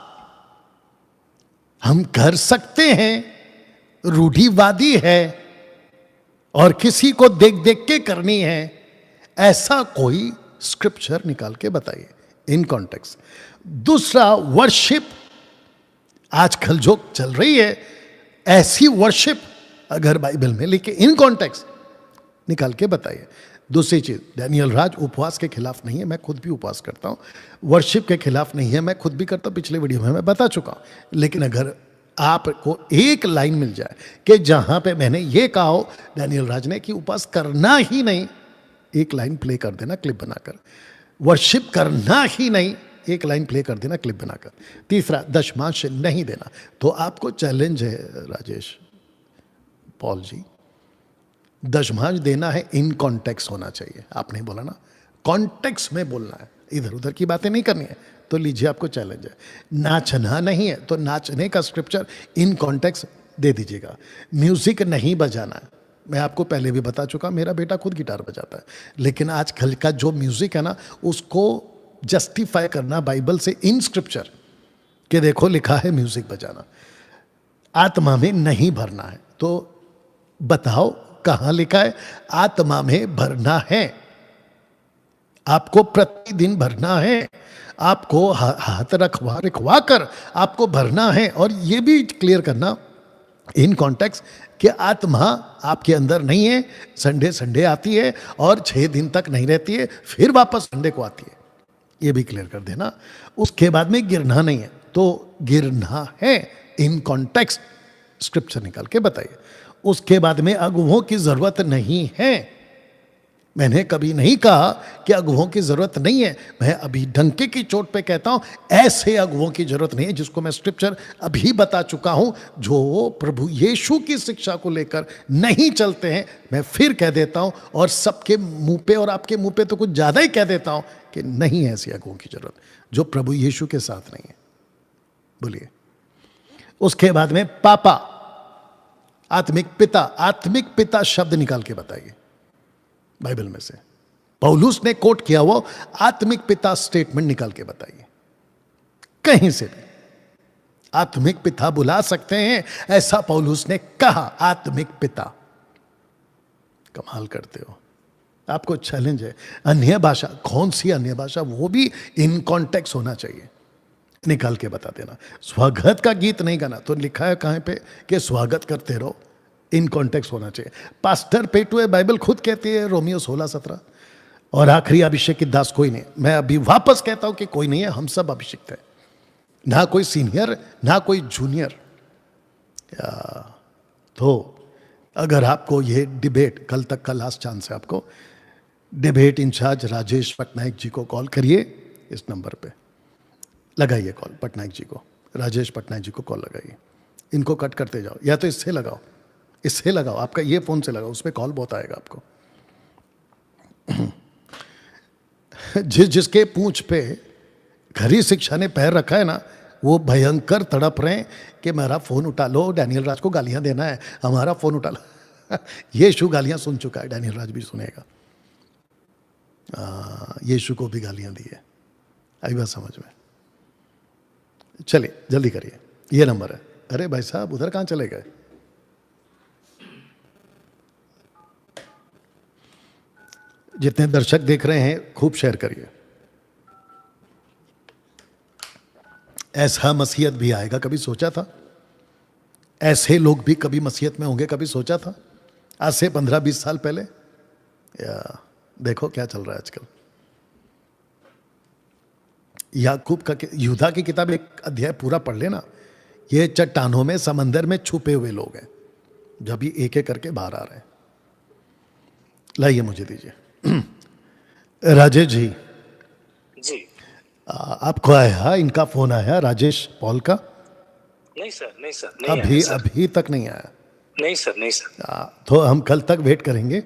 हम कर सकते हैं, रूढ़िवादी है और किसी को देख देख के करनी है, ऐसा कोई स्क्रिप्चर निकाल के बताइए इन कॉन्टेक्स्ट। दूसरा, वर्शिप आजकल जो चल रही है, ऐसी वर्शिप अगर बाइबल में लिखे इन कॉन्टेक्स्ट निकाल के बताइए। दूसरी चीज, डैनियल राज उपवास के खिलाफ नहीं है, मैं खुद भी उपवास करता हूं। वर्शिप के खिलाफ नहीं है, मैं खुद भी करता हूं, पिछले वीडियो में मैं बता चुका हूं। लेकिन अगर आपको एक लाइन मिल जाए कि जहां पे मैंने ये कहा हो डैनियल राज ने कि उपवास करना ही नहीं, एक लाइन प्ले कर देना क्लिप बनाकर। वर्शिप करना ही नहीं, एक लाइन प्ले कर देना क्लिप बनाकर। तीसरा, दशमांश नहीं देना। तो आपको चैलेंज है राजेश पॉल जी, दशमांश देना है, इन कॉन्टेक्स्ट होना चाहिए। आपने बोला ना कॉन्टेक्स्ट में बोलना है, इधर उधर की बातें नहीं करनी है। तो लीजिए, आपको चैलेंज है। नाचना नहीं है तो नाचने का स्क्रिप्चर इन कॉन्टेक्स्ट दे दीजिएगा। म्यूजिक नहीं बजाना है, मैं आपको पहले भी बता चुका, मेरा बेटा खुद गिटार बजाता है। लेकिन आजकल का जो म्यूजिक है ना, उसको जस्टिफाई करना बाइबल से इन स्क्रिप्चर कि देखो लिखा है म्यूजिक बजाना, आत्मा में नहीं भरना है। तो बताओ कहां लिखा है आत्मा में भरना है? आपको प्रतिदिन भरना है, आपको हाथ रखवा कर आपको भरना है। और ये भी क्लियर करना इन कॉन्टेक्स्ट कि आत्मा आपके अंदर नहीं है, संडे आती है और 6 दिन तक नहीं रहती है, फिर वापस संडे को आती है, ये भी क्लियर कर देना। उसके बाद में गिरना नहीं है, तो गिरना है, इन कॉन्टेक्स्ट स्क्रिप्चर निकाल के बताइए। उसके बाद में अगुवों की जरूरत नहीं है। मैंने कभी नहीं कहा कि अगुवों की जरूरत नहीं है, मैं अभी डंके की चोट पे कहता हूं ऐसे अगुवों की जरूरत नहीं है, जिसको मैं स्क्रिप्चर अभी बता चुका हूं, जो प्रभु यीशु की शिक्षा को लेकर नहीं चलते हैं। मैं फिर कह देता हूं, और सबके मुंह पे और आपके मुंह पे तो कुछ ज्यादा ही कह देता हूं कि नहीं है ऐसी अगुवों की जरूरत जो प्रभु यीशु के साथ नहीं है। बोलिए। उसके बाद में पापा, आत्मिक पिता शब्द निकाल के बताइए बाइबल में से। पौलुस ने कोट किया वो आत्मिक पिता स्टेटमेंट निकाल के बताइए, कहीं से भी। आत्मिक पिता बुला सकते हैं, ऐसा पौलुस ने कहा, आत्मिक पिता। कमाल करते हो। आपको चैलेंज है, अन्य भाषा, कौन सी अन्य भाषा, वो भी इन कॉन्टेक्स्ट होना चाहिए, निकाल के बता देना। स्वागत का गीत नहीं गाना, तो लिखा है कहां पे कि स्वागत करते रहो, इन कॉन्टेक्स्ट होना चाहिए। पास्टर पेटुए बाइबल खुद कहती है, रोमियो 16:17। और आखिरी, अभिषेक की दास कोई नहीं। मैं अभी वापस कहता हूं कि कोई नहीं है, हम सब अभिषिक्त है, ना कोई सीनियर ना कोई जूनियर। तो अगर आपको ये डिबेट, कल तक का लास्ट चांस है आपको, डिबेट इंचार्ज राजेश पटनायक जी को कॉल करिए, इस नंबर पे लगाइए कॉल, पटनायक जी को, राजेश पटनायक जी को कॉल लगाइए। इनको कट करते जाओ, या तो इससे लगाओ, इससे लगाओ, आपका ये फोन से लगाओ, उसमें कॉल बहुत आएगा आपको। जिसके पूंछ पे घरी शिक्षा ने पैर रखा है ना, वो भयंकर तड़प रहे हैं कि मेरा फोन उठा लो, डैनियल राज को गालियां देना है, हमारा फोन उठा लो। यीशु गालियां सुन चुका है, डैनियल राज भी सुनेगा। यीशु को भी गालियां दी है, आई बात समझ में? चलिए जल्दी करिए, ये नंबर है। अरे भाई साहब, उधर कहां चले गए? जितने दर्शक देख रहे हैं, खूब शेयर करिए। ऐसा मसीहत भी आएगा, कभी सोचा था? ऐसे लोग भी कभी मसीहत में होंगे, कभी सोचा था? आज से 15-20 साल पहले। या देखो क्या चल रहा है आजकल। याकूब का, यूदा की किताब एक अध्याय पूरा पढ़ लेना। ये चट्टानों में, समंदर में छुपे हुए लोग हैं, जब ये एक एक करके बाहर आ रहे हैं। लाइए मुझे दीजिए। राजेश जी, जी आपको आया, इनका फोन आया राजेश पॉल का? नहीं सर, नहीं सर, नहीं अभी आया सर। अभी तक नहीं आया? नहीं सर, नहीं सर। तो हम कल तक वेट करेंगे,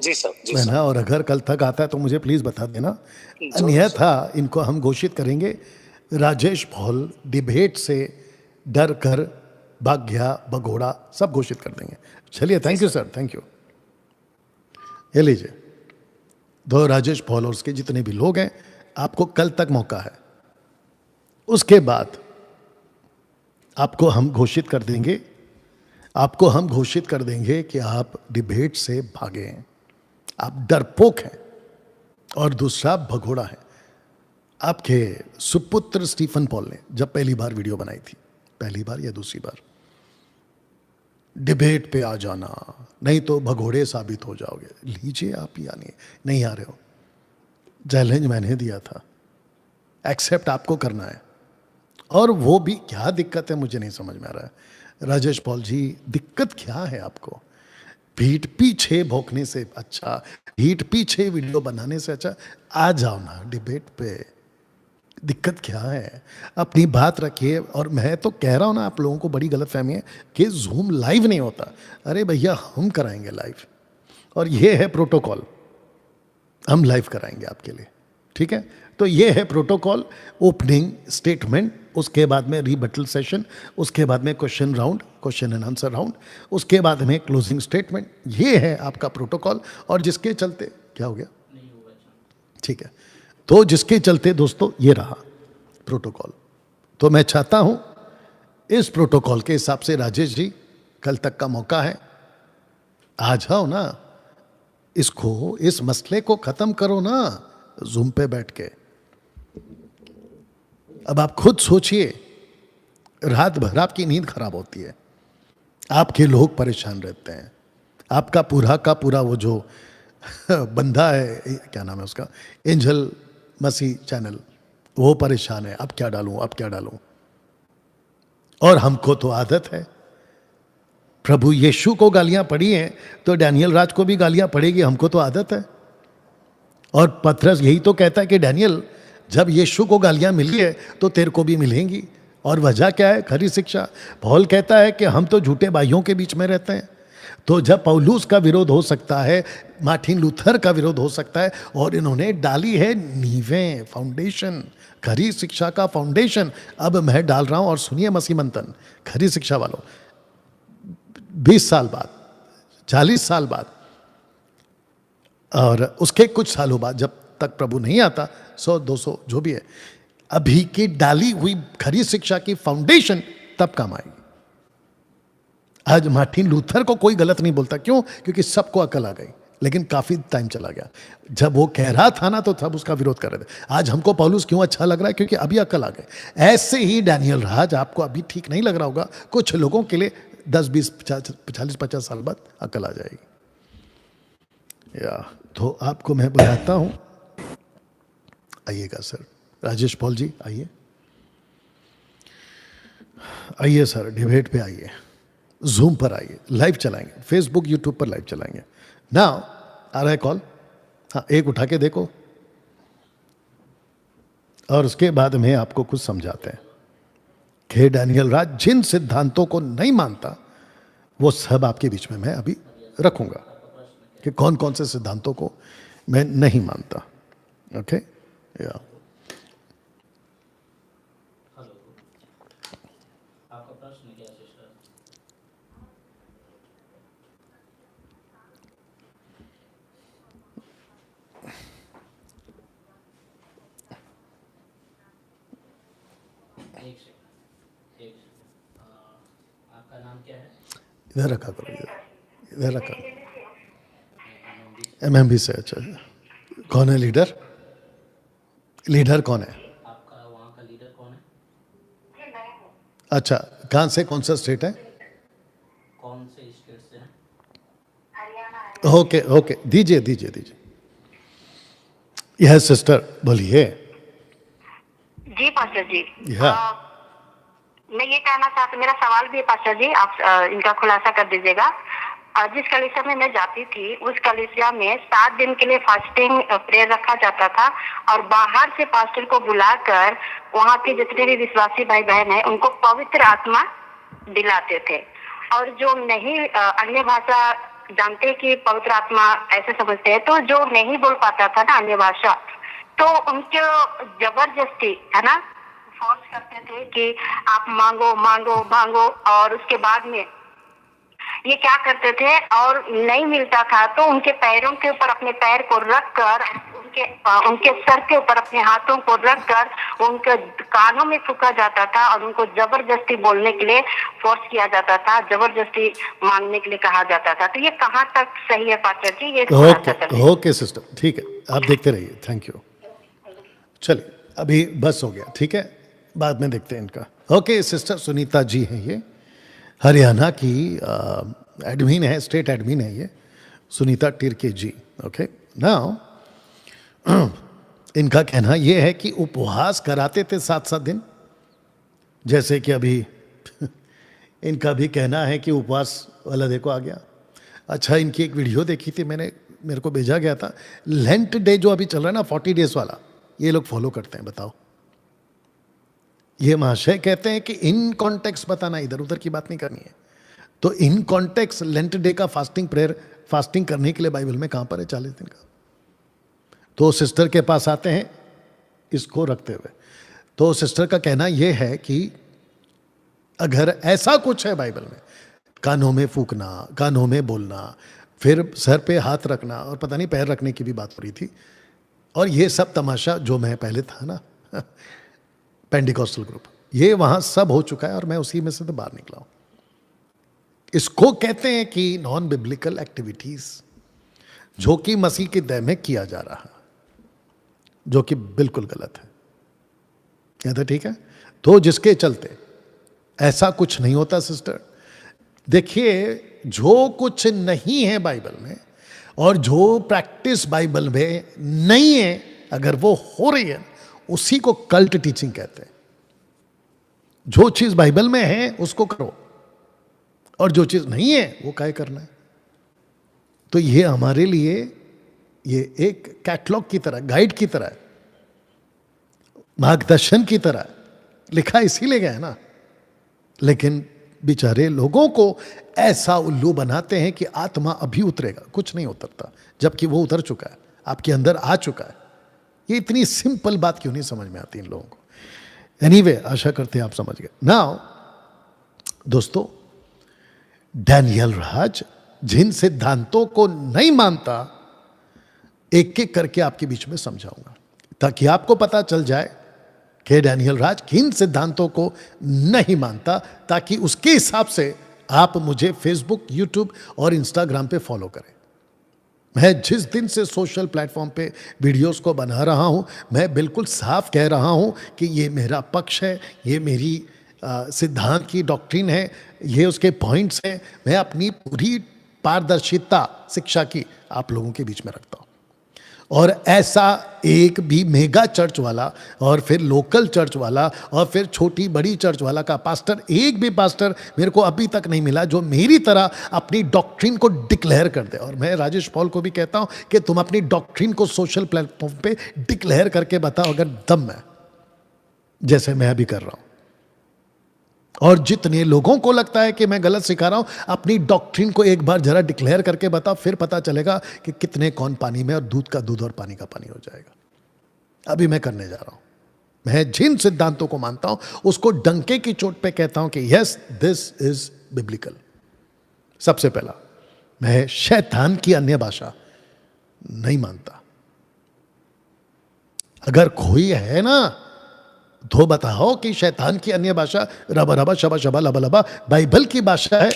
जी सर, जी है सर। ना? और अगर कल तक आता है तो मुझे प्लीज बता देना, जरूर अन्यथा इनको हम घोषित करेंगे राजेश पॉल डिबेट से डर कर भाग गया, भगोड़ा, सब घोषित कर देंगे। चलिए, thank you sir, thank you. ये लीजिए, दो राजेश पॉल और उसके जितने भी लोग हैं, आपको कल तक मौका है। उसके बाद आपको हम घोषित कर देंगे, आपको हम घोषित कर देंगे कि आप डिबेट से भागे हैं, आप डरपोक हैं, और दूसरा भगोड़ा है। आपके सुपुत्र स्टीफन पॉल ने जब पहली बार वीडियो बनाई थी, पहली बार या दूसरी बार, डिबेट पे आ जाना, नहीं तो भगोड़े साबित हो जाओगे। लीजिए आप, यानी नहीं आ रहे हो, चैलेंज मैंने दिया था, एक्सेप्ट आपको करना है। और वो भी क्या दिक्कत है मुझे नहीं समझ में आ रहा है। राजेश पॉल जी, दिक्कत क्या है आपको? पीठ पीछे भौंकने से अच्छा, पीठ पीछे वीडियो बनाने से अच्छा आ जाओ ना डिबेट पे। दिक्कत क्या है? अपनी बात रखिए। और मैं तो कह रहा हूं ना, आप लोगों को बड़ी गलतफहमी है कि जूम लाइव नहीं होता। अरे भैया, हम कराएंगे लाइव, और ये है प्रोटोकॉल, हम लाइव कराएंगे आपके लिए, ठीक है? तो ये है प्रोटोकॉल। ओपनिंग स्टेटमेंट, उसके बाद में रिबटल सेशन, उसके बाद में question round, question and answer round, उसके बाद में क्लोजिंग स्टेटमेंट। ये है आपका प्रोटोकॉल, और जिसके चलते क्या हो गया, ठीक है, तो जिसके चलते दोस्तों ये रहा प्रोटोकॉल। तो मैं चाहता हूं इस प्रोटोकॉल के हिसाब से राजेश जी, कल तक का मौका है, आ जाओ ना, इसको, इस मसले को खत्म करो ना जूम पे बैठ के। अब आप खुद सोचिए, रात भर आपकी नींद खराब होती है, आपके लोग परेशान रहते हैं, आपका पूरा का पूरा वो जो बंदा है, क्या नाम है उसका, एंजल मसीह चैनल, वो परेशान है, अब क्या डालूं, अब क्या डालूं। और हमको तो आदत है, प्रभु यीशु को गालियां पड़ी हैं तो डैनियल राज को भी गालियां पड़ेगी, हमको तो आदत है। और पतरस यही तो कहता है कि डैनियल, जब यीशु को गालियां मिली है तो तेरे को भी मिलेंगी। और वजह क्या है? खरी शिक्षा। पौल कहता है कि हम तो झूठे भाइयों के बीच में रहते हैं। तो जब पौलुस का विरोध हो सकता है, मार्टिन लूथर का विरोध हो सकता है, और इन्होंने डाली है नींवें, फाउंडेशन, खरी शिक्षा का फाउंडेशन, अब मैं डाल रहा हूं। और सुनिए मसीह मंथन, खरी शिक्षा वालों, 20 साल बाद, 40 साल बाद, और उसके कुछ सालों बाद, जब तक प्रभु नहीं आता, 100-200 जो भी है, अभी की डाली हुई खरी शिक्षा की फाउंडेशन तब काम आएगी। आज मार्टिन लूथर को कोई गलत नहीं बोलता, क्यों? क्योंकि सबको अकल आ गई, लेकिन काफी टाइम चला गया। जब वो कह रहा था ना, तो सब उसका विरोध कर रहे थे। आज हमको पौलुस क्यों अच्छा लग रहा है? क्योंकि अभी अकल आ गई। ऐसे ही डैनियल राज आपको अभी ठीक नहीं लग रहा होगा, कुछ लोगों के लिए 10-20, 40-50 साल बाद अकल आ जाएगी। या तो आपको मैं बुलाता हूं, आइएगा सर। राजेश पॉल जी आइए, आइए सर, डिबेट पे आइए, जूम पर आइए, लाइव चलाएंगे, फेसबुक यूट्यूब पर लाइव चलाएंगे। ना आ रहा है कॉल? हाँ, एक उठा के देखो, और उसके बाद में आपको कुछ समझाते हैं कि डैनियल राज जिन सिद्धांतों को नहीं मानता, वो सब आपके बीच में मैं अभी रखूंगा कि कौन कौन से सिद्धांतों को मैं नहीं मानता। ओके, या आपका प्रश्न क्या है सिस्टर? एक सेकंड, आपका नाम क्या है? इधर रखा करो, इधर रखा। MMB से? अच्छा, कौन है लीडर? लीडर कौन है आपका वहाँ का लीडर कौन है? अच्छा, कहाँ से, कौन सा स्टेट है? कौन से स्टेट से है? ओके ओके, दीजिए दीजिए दीजिए। यह सिस्टर बोलिए। जी पास्टर जी, या मैं ये कहना चाहती, मेरा सवाल भी है पास्टर जी, आप इनका खुलासा कर दीजिएगा। जिस कलीसिया में मैं जाती थी उस कलीसिया में 7 दिन के लिए फास्टिंग प्रेयर रखा जाता था और बाहर से पास्टर को बुलाकर वहाँ के जितने भी विश्वासी भाई बहन हैं उनको पवित्र आत्मा दिलाते थे। और जो नहीं अन्य भाषा जानते कि पवित्र आत्मा ऐसे समझते हैं, तो जो नहीं बोल पाता था ना अन्य भाषा, तो उनको जबरदस्ती है ना फोर्स करते थे कि आप मांगो मांगो मांगो। और उसके बाद में ये क्या करते थे, और नहीं मिलता था तो उनके पैरों के ऊपर अपने पैर को रखकर, उनके सर के ऊपर अपने हाथों को रखकर उनके कानों में फूंका जाता था और उनको जबरदस्ती बोलने के लिए फोर्स किया जाता था, जबरदस्ती मांगने के लिए कहा जाता था। तो ये कहाँ तक सही है पास्टर जी? ये ओके सिस्टर, ठीक है, आप देखते रहिए। Thank you. चलिए अभी बस हो गया, ठीक है, बाद में देखते हैं इनका। ओके सिस्टर सुनीता जी हैं, ये हरियाणा की एडमिन है, स्टेट एडमिन है ये, सुनीता टिरके जी। ओके नाउ इनका कहना ये है कि उपवास कराते थे 7-7 दिन, जैसे कि अभी इनका भी कहना है कि उपवास वाला देखो आ गया। अच्छा, इनकी एक वीडियो देखी थी मैंने, मेरे को भेजा गया था, लेंट डे जो अभी चल रहा है ना 40 डेज वाला, ये लोग फॉलो करते हैं। बताओ, ये महाशय कहते हैं कि इन कॉन्टेक्स्ट बताना, इधर उधर की बात नहीं करनी है। तो इन कॉन्टेक्स्ट लेंट डे का फास्टिंग प्रेयर, फास्टिंग करने के लिए बाइबल में कहां पर है 40 दिन का? तो सिस्टर के पास आते हैं इसको रखते हुए। तो सिस्टर का कहना यह है कि अगर ऐसा कुछ है बाइबल में, कानों में फूकना, कानों में बोलना, फिर सर पे हाथ रखना और पता नहीं पैर रखने की भी बात हो रही थी, और ये सब तमाशा जो मैं पहले था ना पेंटिकॉस्टल ग्रुप, ये वहां सब हो चुका है और मैं उसी में से तो बाहर निकला हूं। इसको कहते हैं कि नॉन बिब्लिकल एक्टिविटीज, जो कि मसीह के दया में किया जा रहा है, जो कि बिल्कुल गलत है। कहते ठीक है, तो जिसके चलते ऐसा कुछ नहीं होता सिस्टर। देखिए, जो कुछ नहीं है बाइबल में और जो प्रैक्टिस बाइबल में नहीं है, अगर वो हो रही है, उसी को कल्ट टीचिंग कहते हैं। जो चीज बाइबल में है उसको करो, और जो चीज नहीं है वो काहे करना है। तो ये हमारे लिए ये एक कैटलॉग की तरह, गाइड की तरह, मार्गदर्शन की तरह लिखा इसीलिए गया है ना। लेकिन बेचारे लोगों को ऐसा उल्लू बनाते हैं कि आत्मा अभी उतरेगा, कुछ नहीं उतरता, जबकि वो उतर चुका है, आपके अंदर आ चुका है। ये इतनी सिंपल बात क्यों नहीं समझ में आती इन लोगों को? एनीवे, आशा करते हैं आप समझ गए। नाउ दोस्तों, डैनियल राज जिन सिद्धांतों को नहीं मानता, एक एक करके आपके बीच में समझाऊंगा, ताकि आपको पता चल जाए कि डैनियल राज किन सिद्धांतों को नहीं मानता, ताकि उसके हिसाब से आप मुझे फेसबुक, यूट्यूब और इंस्टाग्राम पे फॉलो करें। मैं जिस दिन से सोशल प्लेटफॉर्म पे वीडियोस को बना रहा हूं, मैं बिल्कुल साफ कह रहा हूं कि ये मेरा पक्ष है, ये मेरी सिद्धांत की डॉक्ट्रिन है, ये उसके पॉइंट्स हैं। मैं अपनी पूरी पारदर्शिता शिक्षा की आप लोगों के बीच में रखता हूं। और ऐसा एक भी मेगा चर्च वाला और फिर लोकल चर्च वाला और फिर छोटी बड़ी चर्च वाला का पास्टर, एक भी पास्टर मेरे को अभी तक नहीं मिला जो मेरी तरह अपनी डॉक्ट्रिन को डिक्लेयर कर दे। और मैं राजेश पॉल को भी कहता हूं कि तुम अपनी डॉक्ट्रिन को सोशल प्लेटफॉर्म पे डिक्लेयर करके बताओ, अगर दम है, जैसे मैं अभी कर रहा हूं। और जितने लोगों को लगता है कि मैं गलत सिखा रहा हूं, अपनी डॉक्ट्रिन को एक बार जरा डिक्लेयर करके बताओ, फिर पता चलेगा कि कितने कौन पानी में और दूध का दूध और पानी का पानी हो जाएगा। अभी मैं करने जा रहा हूं। मैं जिन सिद्धांतों को मानता हूं उसको डंके की चोट पे कहता हूं कि यस, दिस इज बिब्लिकल। सबसे पहला, मैं शैतान की अन्य भाषा नहीं मानता। अगर कोई है ना तो बताओ कि शैतान की अन्य भाषा रबा रबा शबा शबा लबा लबा बाइबल की भाषा है,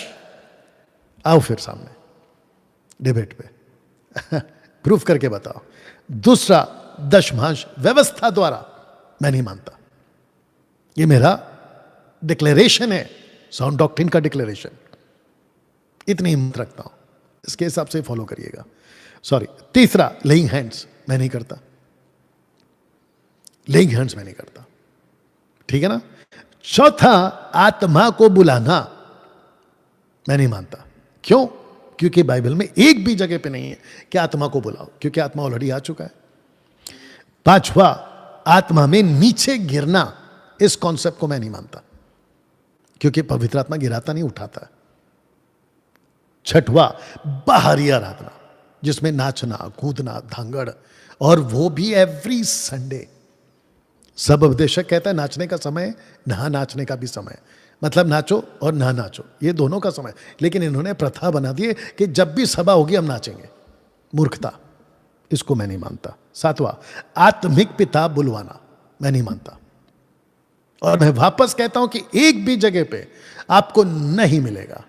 आओ फिर सामने डिबेट पे प्रूफ करके बताओ। दूसरा, दशमांश व्यवस्था द्वारा मैं नहीं मानता। ये मेरा डिक्लेरेशन है, साउंड डॉक्ट्रिन का डिक्लेरेशन। इतनी हिम्मत रखता हूं, इसके हिसाब से फॉलो करिएगा। सॉरी। तीसरा, लेइंग हैंड्स मैं नहीं करता। लेइंग हैंड्स मैं नहीं करता, ठीक है ना। चौथा, आत्मा को बुलाना मैं नहीं मानता। क्यों? क्योंकि बाइबल में एक भी जगह पे नहीं है कि आत्मा को बुलाओ, क्योंकि आत्मा ऑलरेडी आ चुका है। पांचवा, आत्मा में नीचे गिरना, इस कॉन्सेप्ट को मैं नहीं मानता, क्योंकि पवित्र आत्मा गिराता नहीं, उठाता है। छठवा, बाहरी आराधना जिसमें नाचना, कूदना, धांगड़, और वो भी एवरी संडे। सब उपदेशक कहता है नाचने का समय ना नाचने का भी समय, मतलब नाचो और ना नाचो, ये दोनों का समय। लेकिन इन्होंने प्रथा बना दी है कि जब भी सभा होगी हम नाचेंगे। मूर्खता, इसको मैं नहीं मानता। सातवां, आत्मिक पिता बुलवाना मैं नहीं मानता। और मैं वापस कहता हूं कि एक भी जगह पे आपको नहीं मिलेगा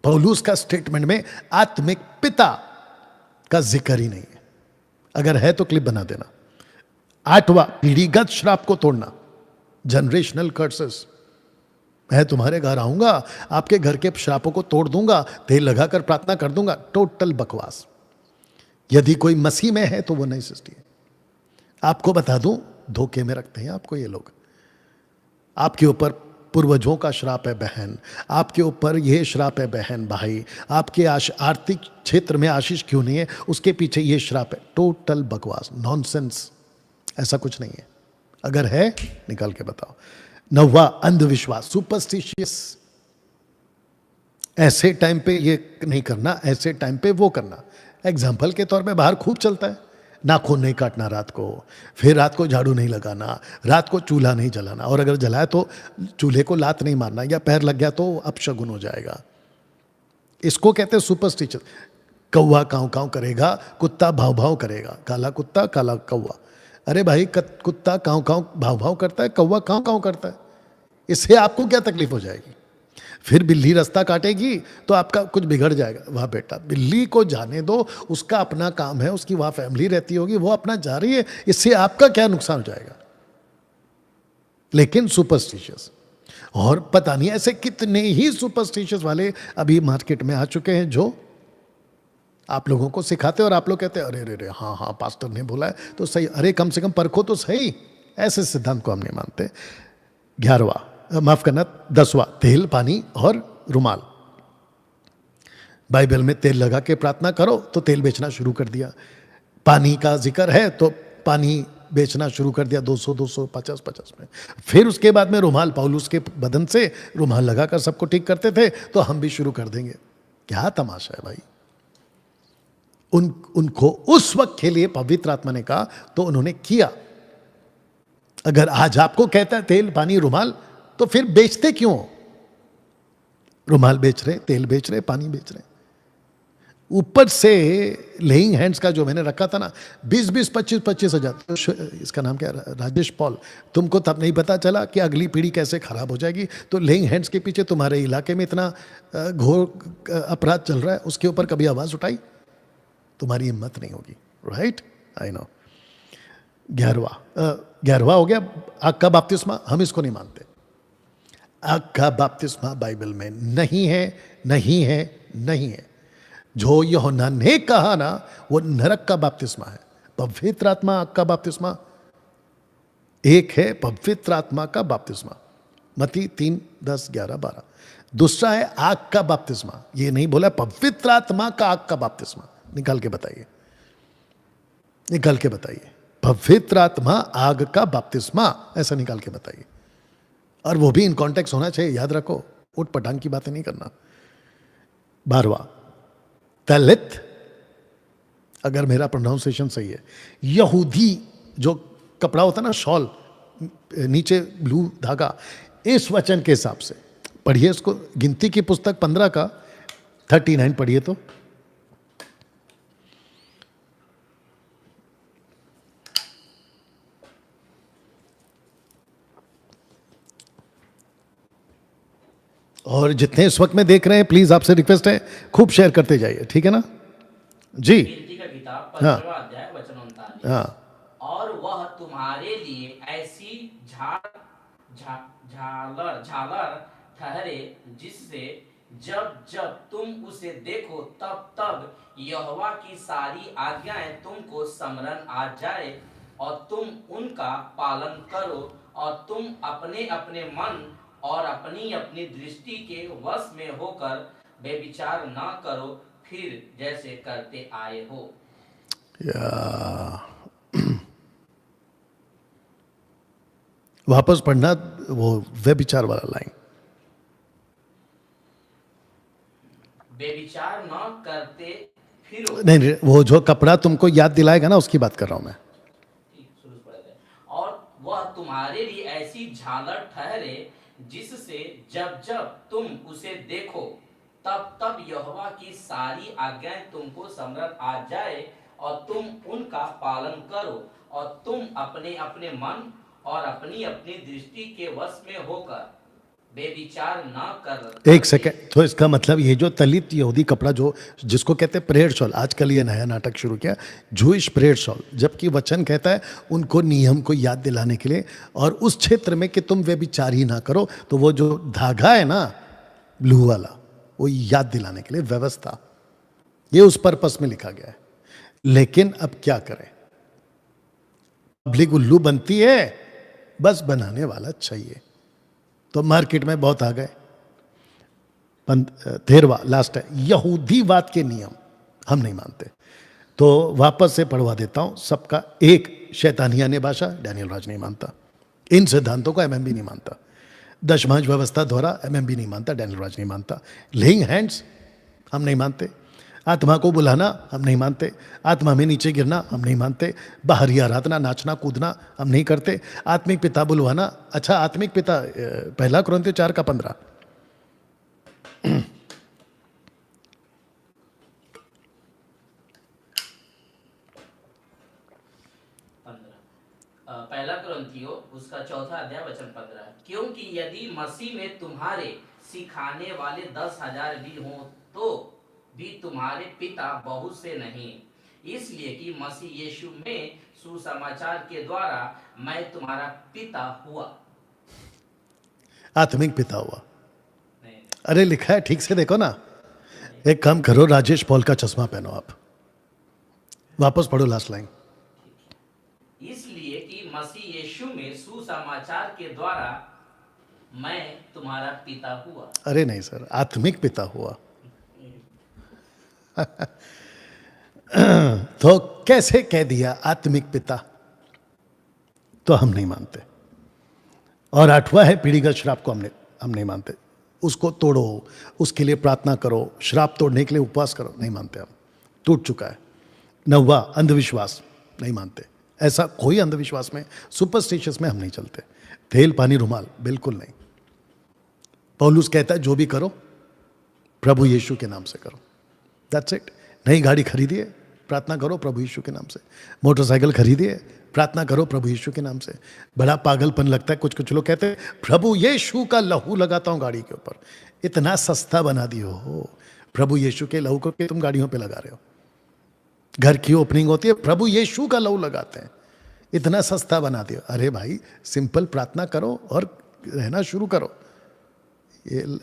पौलुस का स्टेटमेंट में आत्मिक पिता का जिक्र ही नहीं है। अगर है तो क्लिप बना देना। आठवां, पीढ़ीगत श्राप को तोड़ना, जनरेशनल कर्सेस। मैं तुम्हारे घर आऊंगा, आपके घर के श्रापों को तोड़ दूंगा, तेल लगाकर प्रार्थना कर दूंगा। टोटल बकवास। यदि कोई मसीह में है तो वो नई सृष्टि है। आपको बता दूं, धोखे में रखते हैं आपको ये लोग। आपके ऊपर पूर्वजों का श्राप है बहन, आपके ऊपर ये श्राप है बहन भाई, आपके आर्थिक क्षेत्र में आशीष क्यों नहीं है, उसके पीछे ये श्राप है। टोटल बकवास, नॉनसेंस। ऐसा कुछ नहीं है। अगर है निकाल के बताओ। नौवां, अंधविश्वास, सुपरस्टिशियस। ऐसे टाइम पे ये नहीं करना, ऐसे टाइम पे वो करना। एग्जाम्पल के तौर पे बाहर खूब चलता है, नाखून नहीं काटना रात को, फिर रात को झाड़ू नहीं लगाना, रात को चूल्हा नहीं जलाना, और अगर जलाए तो चूल्हे को लात नहीं मारना, या पैर लग गया तो अपशगुन हो जाएगा। इसको कहते हैं सुपरस्टिशन। कौवा काँव काँव करेगा, कुत्ता भाव भाव करेगा, काला कुत्ता काला कौवा। अरे भाई, कुत्ता काँव काँव भाव भाव करता है, कौवा काँव काँव करता है, इससे आपको क्या तकलीफ हो जाएगी? फिर बिल्ली रास्ता काटेगी तो आपका कुछ बिगड़ जाएगा। वाह बेटा, बिल्ली को जाने दो, उसका अपना काम है, उसकी वहां फैमिली रहती होगी, वो अपना जा रही है, इससे आपका क्या नुकसान हो जाएगा? लेकिन सुपरस्टिशियस, और पता नहीं ऐसे कितने ही सुपरस्टिशियस वाले अभी मार्केट में आ चुके हैं जो आप लोगों को सिखाते हैं, और आप लोग कहते हैं अरे रे रे, हाँ हाँ पास्टर ने बोला है तो सही। अरे कम से कम परखो तो सही। ऐसे सिद्धांत को हम नहीं मानते। 11वां, माफ करना, 10वां, तेल, पानी और रुमाल। बाइबल में तेल लगा के प्रार्थना करो तो तेल बेचना शुरू कर दिया। पानी का जिक्र है तो पानी बेचना शुरू कर दिया 200 200 50 50 में। फिर उसके बाद में रुमाल, पौलुस के बदन से रुमाल लगाकर सबको ठीक करते थे, तो हम भी शुरू कर देंगे। क्या तमाशा है भाई। उनको उस वक्त के लिए पवित्र आत्मा ने कहा तो उन्होंने किया। अगर आज आपको कहता है तेल, पानी, रुमाल, तो फिर बेचते क्यों? रुमाल बेच रहे, तेल बेच रहे, पानी बेच रहे। ऊपर से लेइंग हैंड्स का जो मैंने रखा था ना, 20-20 25-25 हजार, तो इसका नाम क्या है, राजेश पॉल, तुमको तब नहीं पता चला कि अगली पीढ़ी कैसे खराब हो जाएगी। तो लेइंग हैंड्स के पीछे तुम्हारे इलाके में इतना घोर अपराध चल रहा है, उसके ऊपर कभी आवाज उठाई? तुम्हारी हिम्मत नहीं होगी। Right, I know. 11वां हो गया, आग का बपतिस्मा। हम इसको नहीं मानते। आग का बपतिस्मा बाइबल में नहीं है, नहीं है, नहीं है। जो यूहन्ना ने कहा ना, वो नरक का बपतिस्मा है। पवित्र आत्मा, आग का बपतिस्मा एक है। पवित्र आत्मा का बपतिस्मा मत्ती 3, 10, 11, 12। दूसरा है आग का बपतिस्मा। ये नहीं बोला पवित्र आत्मा का आग का बपतिस्मा। निकाल के बताइए, निकाल के बताइए। पवित्र आत्मा आग का बपतिस्मा, ऐसा निकाल के बताइए। और वो भी इन कॉन्टेक्स्ट होना चाहिए, याद रखो। उठ पटांग की बातें नहीं करना। 12वां, तलित, अगर मेरा प्रोनाउंसिएशन सही है, यहूदी जो कपड़ा होता है ना, शॉल, नीचे ब्लू धागा, इस वचन के हिसाब से पढ़िए इसको। गिनती की पुस्तक 15 का 39 पढ़िए तो। और जितने इस वक्त में देख रहे हैं, प्लीज आपसे रिक्वेस्ट है, खूब शेयर करते जाइए, ठीक है ना जी। गिनती का किताब 15वां अध्याय वचन 39। हाँ, और वह तुम्हारे लिए ऐसी झालर ठहरे जिससे जब जब तुम उसे देखो तब तब यहोवा की सारी आज्ञाएं तुमको स्मरण आ जाए, और तुम उनका पालन करो, और तुम अपने अपने मन और अपनी अपनी दृष्टि के वश में होकर बेविचार न करो, फिर जैसे करते आए हो। वापस पढ़ना वो व्यभिचार वाला लाइन। बेविचार न करते फिर नहीं, वो जो कपड़ा तुमको याद दिलाएगा ना, उसकी बात कर रहा हूं मैं। शुरू से पढ़े थे। और वह तुम्हारे लिए ऐसी झालर ठहरे जिससे जब जब तुम उसे देखो तब तब यहोवा की सारी आज्ञाएं तुमको समृद्ध आ जाए और तुम उनका पालन करो, और तुम अपने अपने मन और अपनी अपनी दृष्टि के वश में होकर बेविचार न कर। एक सेकंड, तो इसका मतलब ये जो तलित यहूदी कपड़ा जो जिसको कहते हैं प्रेयर शॉल, आजकल ये नया नाटक शुरू किया, जूइश प्रेयर शॉल, जबकि वचन कहता है उनको नियम को याद दिलाने के लिए, और उस क्षेत्र में कि तुम व्यभिचार ही ना करो, तो वो जो धागा है ना ब्लू वाला, वो याद दिलाने के लिए व्यवस्था, ये उस पर्पस में लिखा गया है। लेकिन अब क्या करें, पब्लिक उल्लू बनती है, बस बनाने वाला चाहिए। तो मार्केट में बहुत आ गए। 13वां लास्ट है, यहूदीवाद के नियम हम नहीं मानते। तो वापस से पढ़वा देता हूं सबका। एक, शैतानियाने भाषा, डैनियल राज नहीं मानता। इन सिद्धांतों को एमएमबी नहीं मानता। दशमांश व्यवस्था द्वारा एमएमबी नहीं मानता, डैनियल राज नहीं मानता। लेइंग हैंड्स हम नहीं मानते। आत्मा को बुलाना हम नहीं मानते। आत्मा में नीचे गिरना हम नहीं मानते। बाहरी आराधना, नाचना कूदना हम नहीं करते। आत्मिक पिता बुलवाना, अच्छा आत्मिक पिता 1 कुरिन्थियों 4:15। पहला कुरिन्थियों उसका 4 अध्याय वचन 15। क्योंकि यदि मसीह में तुम्हारे सिखाने वाले 10,000 भी हों तो भी तुम्हारे पिता बहुत से नहीं, इसलिए कि मसीह यीशु में सुसमाचार के द्वारा मैं तुम्हारा पिता हुआ। आत्मिक पिता हुआ। अरे लिखा है, ठीक से देखो ना। एक काम करो, राजेश पॉल का चश्मा पहनो आप, वापस पढ़ो लास्ट लाइन। इसलिए कि मसीह यीशु में सुसमाचार के द्वारा मैं तुम्हारा पिता हुआ। अरे नहीं सर, आत्मिक पिता हुआ। तो कैसे कह दिया आत्मिक पिता? तो हम नहीं मानते। और 8वां है पीढ़ीगत श्राप को हम नहीं मानते। उसको तोड़ो, उसके लिए प्रार्थना करो, श्राप तोड़ने के लिए उपवास करो, नहीं मानते हम, टूट चुका है। 9वां अंधविश्वास, नहीं मानते। ऐसा कोई अंधविश्वास में, सुपरस्टिशियस में हम नहीं चलते। तेल पानी रुमाल बिल्कुल नहीं। पौलुस कहता है जो भी करो प्रभु यीशु के नाम से करो, दैट्स इट। नई गाड़ी खरीदिए, प्रार्थना करो प्रभु यीशु के नाम से। मोटरसाइकिल खरीदिए, प्रार्थना करो प्रभु यीशु के नाम से। बड़ा पागलपन लगता है, कुछ लोग कहते हैं प्रभु यीशु का लहू लगाता हूं गाड़ी के ऊपर। इतना सस्ता बना दियो हो प्रभु यीशु के लहू को कि तुम गाड़ियों पे लगा रहे हो। घर की ओपनिंग होती है, प्रभु यीशु का लहू लगाते हैं, इतना सस्ता बना दियो। अरे भाई सिंपल प्रार्थना करो और रहना शुरू करो।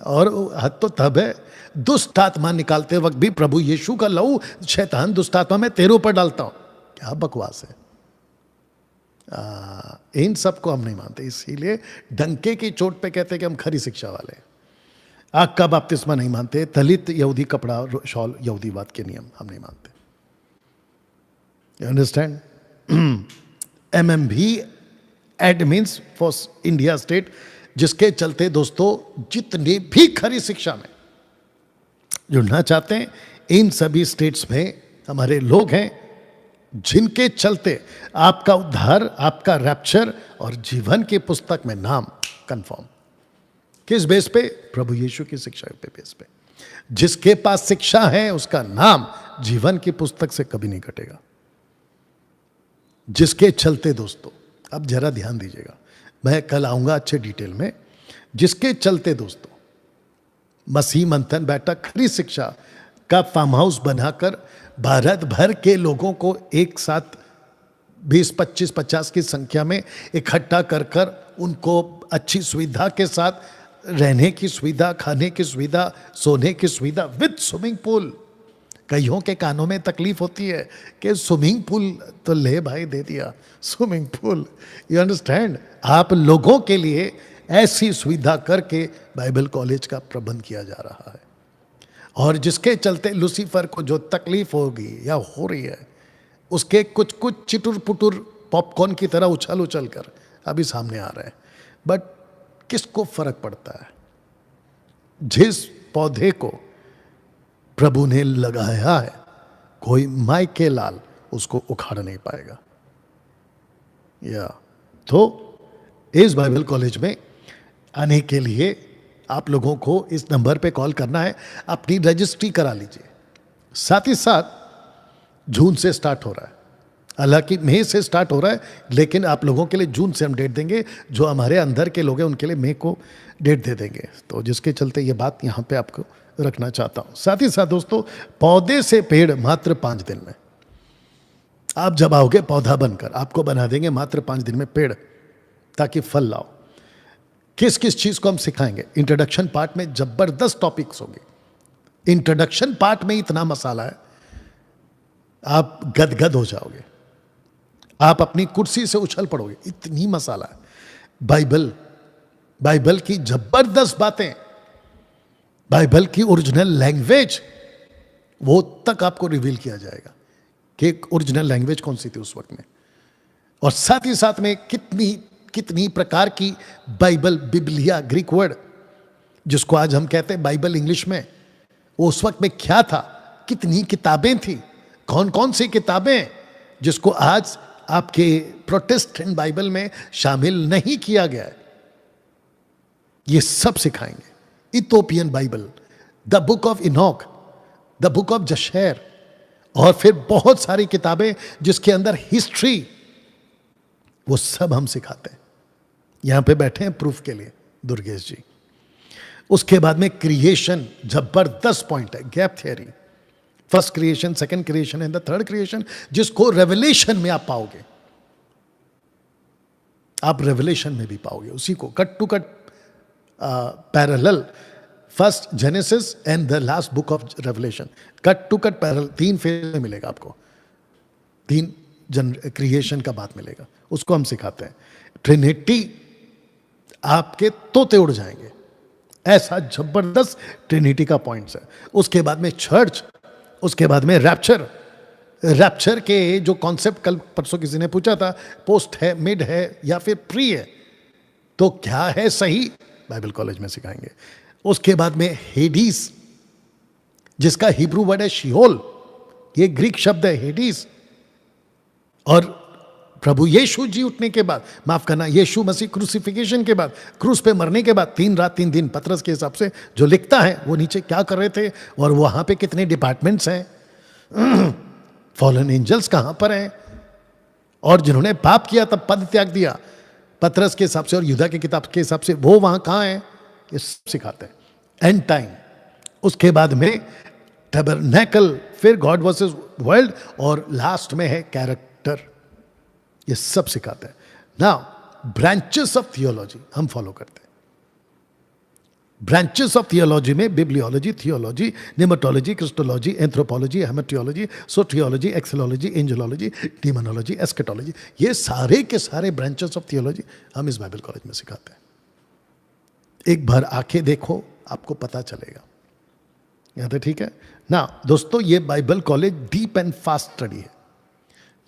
और हद तो तब है, दुष्ट आत्मा निकालते वक्त भी प्रभु यीशु का लहू, शैतान दुष्ट आत्मा में तेरे ऊपर डालता हूं। क्या बकवास है। इन सब को हम नहीं मानते, इसीलिए डंके की चोट पे कहते हैं कि हम खरी शिक्षा वाले। आग का बपतिस्मा नहीं मानते। दलित यहूदी कपड़ा शॉल, यहूदीवाद के नियम हम नहीं मानते। You understand? MMB ad means for India state, जिसके चलते दोस्तों जितने भी खरी शिक्षा में जुड़ना चाहते हैं, इन सभी स्टेट्स में हमारे लोग हैं, जिनके चलते आपका उद्धार, आपका रैप्चर और जीवन की पुस्तक में नाम कंफर्म। किस बेस पे? प्रभु यीशु की शिक्षा पे बेस पे। जिसके पास शिक्षा है उसका नाम जीवन की पुस्तक से कभी नहीं कटेगा। जिसके चलते दोस्तों, अब जरा ध्यान दीजिएगा, मैं कल आऊंगा अच्छे डिटेल में। जिसके चलते दोस्तों मसीह मंथन बैठक खरी शिक्षा का फार्म हाउस बनाकर भारत भर के लोगों को एक साथ 20, 25, 50 की संख्या में इकट्ठा कर कर उनको अच्छी सुविधा के साथ रहने की सुविधा, खाने की सुविधा, सोने की सुविधा विद स्विमिंग पूल। कईयों के कानों में तकलीफ होती है कि स्विमिंग पूल तो ले भाई, दे दिया स्विमिंग पूल। You understand? आप लोगों के लिए ऐसी सुविधा करके बाइबल कॉलेज का प्रबंध किया जा रहा है, और जिसके चलते लूसीफर को जो तकलीफ होगी या हो रही है, उसके कुछ कुछ चिटुर पुटुर पॉपकॉर्न की तरह उछल उछल कर अभी सामने आ रहे हैं। बट किसको फर्क पड़ता है? जिस पौधे को प्रभु ने लगाया है, कोई माई के लाल उसको उखाड़ नहीं पाएगा। या तो इस बाइबल कॉलेज में आने के लिए आप लोगों को इस नंबर पे कॉल करना है, अपनी रजिस्ट्री करा लीजिए। साथ ही साथ जून से स्टार्ट हो रहा है, हालांकि मई से स्टार्ट हो रहा है, लेकिन आप लोगों के लिए जून से हम डेट देंगे। जो हमारे अंदर के लोग हैं उनके लिए मई को डेट दे देंगे, तो जिसके चलते ये बात यहाँ पे आपको रखना चाहता हूँ। साथ ही साथ दोस्तों, पौधे से पेड़ मात्र 5 दिन में। आप जब आओगे पौधा बनकर, आपको बना देंगे मात्र 5 दिन में पेड़, ताकि फल लाओ। किस किस चीज को हम सिखाएंगे? इंट्रोडक्शन पार्ट में जबरदस्त टॉपिक्स होंगे। इंट्रोडक्शन पार्ट में इतना मसाला है, आप गदगद हो जाओगे, आप अपनी कुर्सी से उछल पड़ोगे, इतनी मसाला है। बाइबल की जबरदस्त बातें, बाइबल की ओरिजिनल लैंग्वेज, वो तक आपको रिवील किया जाएगा कि ओरिजिनल लैंग्वेज कौन सी थी उस वक्त में। और साथ ही साथ में कितनी प्रकार की बाइबल, बिबलिया ग्रीक वर्ड, जिसको आज हम कहते हैं बाइबल इंग्लिश में, वो उस वक्त में क्या था, कितनी किताबें थी, कौन कौन सी किताबें जिसको आज आपके प्रोटेस्टेंट बाइबल में शामिल नहीं किया गया है, ये सब सिखाएंगे। Ethiopian Bible, the book of Enoch, the book of Jasher, और फिर बहुत सारी किताबें जिसके अंदर हिस्ट्री, वो सब हम सिखाते हैं। यहां पे बैठे हैं प्रूफ के लिए दुर्गेश जी। उसके बाद में क्रिएशन, जबरदस्त पॉइंट है, gap theory, first creation, second creation and the third creation, जिसको रेवलेशन में आप पाओगे। आप रेवलेशन में भी पाओगे उसी को, cut to cut parallel, first Genesis and the last book of Revelation, cut to cut parallel, 3 phase में मिलेगा आपको, 3 क्रिएशन का बात मिलेगा, उसको हम सिखाते हैं। ट्रिनिटी, आपके तोते उड़ जाएंगे, ऐसा जबरदस्त ट्रिनिटी का पॉइंट्स है। उसके बाद में चर्च, उसके बाद में रैप्चर के जो कॉन्सेप्ट कल परसों किसी ने पूछा था, पोस्ट है, मिड है या फिर प्री है, तो क्या है सही, बाइबल कॉलेज में सिखाएंगे। उसके बाद में हेडीस, जिसका हिब्रू वर्ड है शिहोल, ये ग्रीक शब्द है हेडीस। और प्रभु यीशु जी उठने के बाद, माफ करना, यीशु मसीह क्रूसिफिकेशन के बाद, क्रूस पे मरने के बाद 3 रात 3 दिन, पतरस के हिसाब से जो लिखता है, वो नीचे क्या कर रहे थे और वहां पे कितने डिपार्टमेंट्स हैं, फॉलन एंजल्स कहां पर हैं, और जिन्होंने पाप किया तब पद त्याग दिया, पतरस के हिसाब से और यूदा की किताब के हिसाब से, वो वहां कहां है, ये सब सिखाते हैं। एंड टाइम, उसके बाद में टैबरनेकल, फिर गॉड वर्सेस वर्ल्ड, और लास्ट में है कैरेक्टर, ये सब सिखाते हैं। नाउ ब्रांचेस ऑफ थियोलॉजी हम फॉलो करते हैं। ब्रांचेस ऑफ थियोलॉजी में बिब्लियोलॉजी, थियोलॉजी, निमेटोलॉजी, क्रिस्टोलॉजी, एंथ्रोपोलॉजी, हेमेटियोलॉजी, सोट्रियोलॉजी, एक्सेलॉलॉजी, एंजेलॉलॉजी, डीमोनोलॉजी, एस्केटोलॉजी, ये सारे के सारे ब्रांचेस ऑफ थियोलॉजी हम इस बाइबल कॉलेज में सिखाते हैं। एक बार आके देखो, आपको पता चलेगा। यहां तक ठीक है ना दोस्तों? ये Bible college deep and fast study है।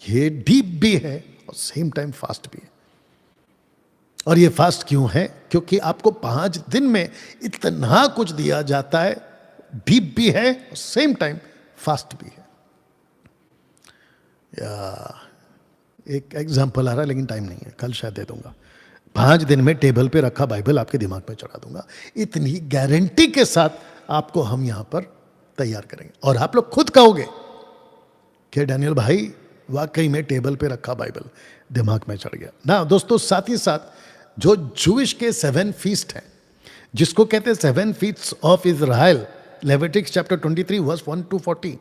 ये डीप भी है और सेम टाइम फास्ट भी है। और ये फास्ट क्यों है? क्योंकि आपको 5 दिन में इतना कुछ दिया जाता है, डीप भी है और सेम टाइम फास्ट भी है। या एक एग्जांपल आ रहा है लेकिन टाइम नहीं है, कल शायद दे दूंगा। 5 दिन में टेबल पे रखा बाइबल आपके दिमाग में चढ़ा दूंगा, इतनी गारंटी के साथ आपको हम यहां पर तैयार करेंगे। और आप लोग खुद कहोगे कि डैनियल भाई वाकई में टेबल पे रखा बाइबल दिमाग में चढ़ गया ना। दोस्तों साथ ही साथ जो जूइश के 7 फीस्ट हैं, जिसको कहते हैं 7 feast of Israel, Leviticus chapter 23 verse 1 to 40,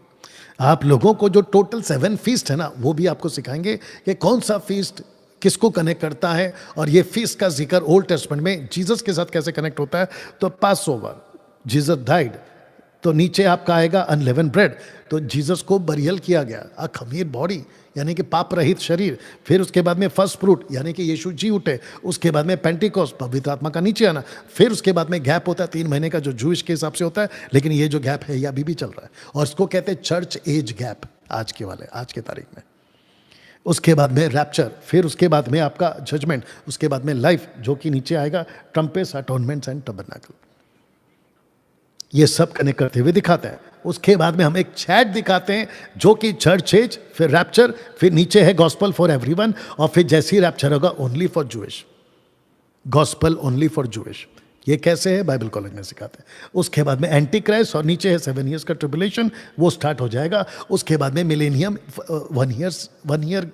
आप लोगों को जो टोटल 7 फीस्ट है ना, वो भी आपको सिखाएंगे कि कौन सा फीस्ट किसको कनेक्ट करता है। और ये फीस्ट का जिक्र ओल्ड टेस्टमेंट में जीसस के साथ कैसे कनेक्ट होता है। तो पास ओवर, जीसस डाइड तो नीचे आपका आएगा अनलेवन ब्रेड। तो जीसस को बरियल किया गया, अखमीर बॉडी यानी कि पाप रहित शरीर। फिर उसके बाद में फर्स्ट फ्रूट यानी कि यीशु जी उठे। उसके बाद में पेंटिकोस्ट, पवित्र आत्मा का नीचे आना। फिर उसके बाद में गैप होता है 3 महीने का, जो जूइश के हिसाब से होता है, लेकिन ये जो गैप है ये अभी भी चल रहा है और इसको कहते हैं चर्च एज गैप, आज के वाले, आज के तारीख में। उसके बाद में रैप्चर, फिर उसके बाद में आपका जजमेंट, उसके बाद में लाइफ जो कि नीचे आएगा ट्रम्पेट्स, अटोनमेंट्स एंड टबरनेकल। ये सब कनेक्ट करते हुए दिखाते हैं। उसके बाद में हम एक चैट दिखाते हैं जो कि चर्च एज, फिर रैप्चर, फिर नीचे है गॉस्पल फॉर एवरीवन, और फिर जैसे ही रैप्चर होगा only for Jewish, gospel only for Jewish. ये कैसे है बाइबल कॉलेज में सिखाते हैं। उसके बाद में एंटी क्राइस्ट, और नीचे है 7 ईयर्स का ट्रिबुलेशन, वो स्टार्ट हो जाएगा। उसके बाद में millennium, 1 year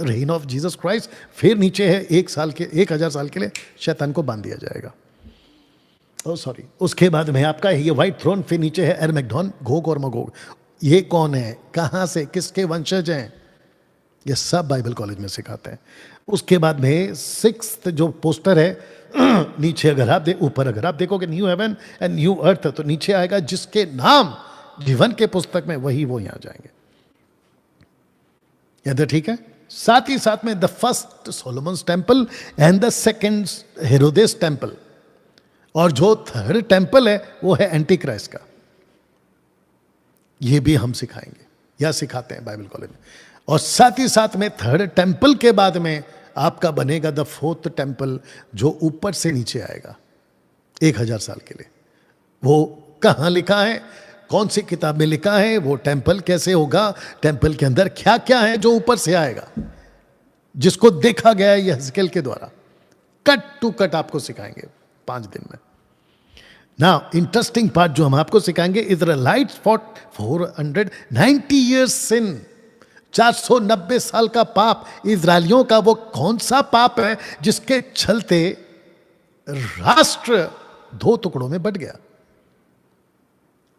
rain of Jesus Christ. फिर नीचे है 1000 साल के लिए शैतान को बांध दिया जाएगा। सॉरी, उसके बाद में आपका ये व्हाइट थ्रोन, फिर नीचे है एरमेगडॉन, गोग और मगोग। ये कौन है, कहाँ से, किसके वंशज हैं, ये सब बाइबल कॉलेज में सिखाते हैं। उसके बाद में 6th जो पोस्टर है नीचे अगर आप ऊपर अगर आप देखोगे न्यू हेवन एंड न्यू अर्थ, तो नीचे आएगा जिसके नाम जीवन के पुस्तक में, वही वो यहां जाएंगे। यह ठीक है। साथ ही साथ में the first Solomon's temple and the second Herod's temple, और जो थर्ड टेम्पल है वो है एंटी क्राइस्ट का। ये भी हम सिखाएंगे या सिखाते हैं बाइबल कॉलेज में। और साथ ही साथ में थर्ड टेम्पल के बाद में आपका बनेगा द 4th टेम्पल, जो ऊपर से नीचे आएगा 1000 साल के लिए। वो कहां लिखा है, कौन सी किताब में लिखा है, वो टेम्पल कैसे होगा, टेम्पल के अंदर क्या क्या है जो ऊपर से आएगा, जिसको देखा गया है यहेजकेल के द्वारा, कट टू कट आपको सिखाएंगे 5 दिन में। नाउ इंटरेस्टिंग पार्ट जो हम आपको सिखाएंगे, इजराइलाइट्स फॉर 490 ईयर्स सिन, 490 साल का पाप। इजरायलियों का वो कौन सा पाप है जिसके चलते राष्ट्र 2 टुकड़ों में बट गया।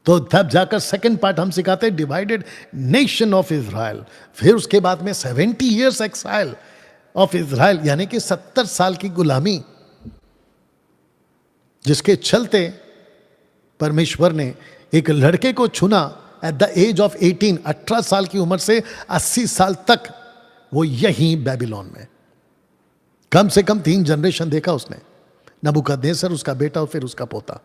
तो तब जाकर सेकंड पार्ट हम सिखाते हैं डिवाइडेड नेशन ऑफ इजराइल। फिर उसके बाद में 70 ईयर्स एक्साइल ऑफ इजराइल, यानी कि 70 साल की गुलामी, जिसके चलते परमेश्वर ने एक लड़के को चुना एट द एज ऑफ 18 साल की उम्र से 80 साल तक, वो यहीं बेबीलोन में कम से कम 3 जनरेशन देखा उसने, नबूकदनेस्सर, उसका बेटा और फिर उसका पोता।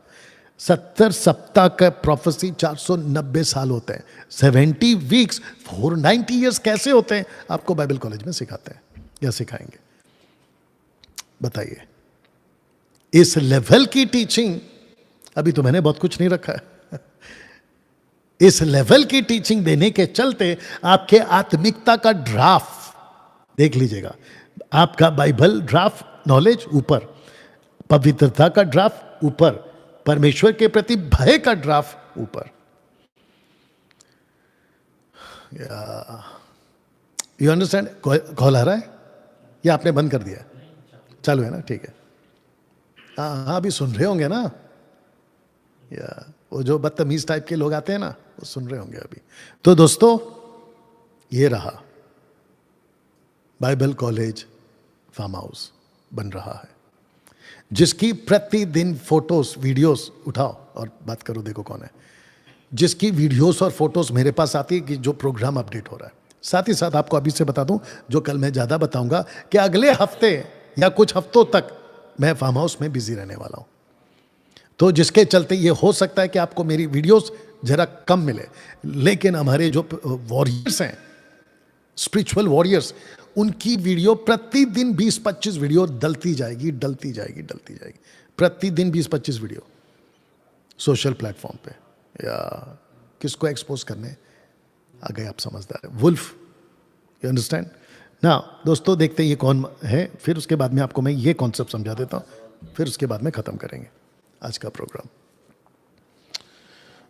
70 सप्ताह का प्रोफेसी 490 साल होते हैं। 70 वीक्स 490 ईयर्स कैसे होते हैं, आपको बाइबल कॉलेज में सिखाते हैं या सिखाएंगे। बताइए, इस लेवल की टीचिंग, अभी तो मैंने बहुत कुछ नहीं रखा है, इस लेवल की टीचिंग देने के चलते आपके आत्मिकता का ड्राफ्ट देख लीजिएगा। आपका बाइबल ड्राफ्ट नॉलेज ऊपर, पवित्रता का ड्राफ्ट ऊपर, परमेश्वर के प्रति भय का ड्राफ्ट ऊपर। You understand? कॉल आ रहा है या आपने बंद कर दिया? चालू है ना, ठीक है। हाँ, अभी सुन रहे होंगे ना, या वो जो बदतमीज टाइप के लोग आते हैं ना, वो सुन रहे होंगे अभी। तो दोस्तों, ये रहा बाइबल कॉलेज फार्म हाउस बन रहा है, जिसकी प्रतिदिन फोटोज वीडियोस उठाओ और बात करो, देखो कौन है, जिसकी वीडियोस और फोटोज मेरे पास आती है कि जो प्रोग्राम अपडेट हो रहा है। साथ ही साथ आपको अभी से बता दूं, जो कल मैं ज्यादा बताऊंगा, कि अगले हफ्ते या कुछ हफ्तों तक मैं फार्म हाउस में बिजी रहने वाला हूं। तो जिसके चलते ये हो सकता है कि आपको मेरी वीडियोस जरा कम मिले, लेकिन हमारे जो वॉरियर्स हैं, स्पिरिचुअल वॉरियर्स, उनकी वीडियो प्रतिदिन 20-25 वीडियो डलती जाएगी, प्रतिदिन 20-25 वीडियो सोशल प्लेटफॉर्म पे, या किसको एक्सपोज करने आ गए आप समझदार है, वुल्फ। यू अंडरस्टैंड ना? दोस्तों, देखते हैं ये कौन है, फिर उसके बाद में आपको मैं ये कॉन्सेप्ट समझा देता हूँ, फिर उसके बाद में खत्म करेंगे आज का program.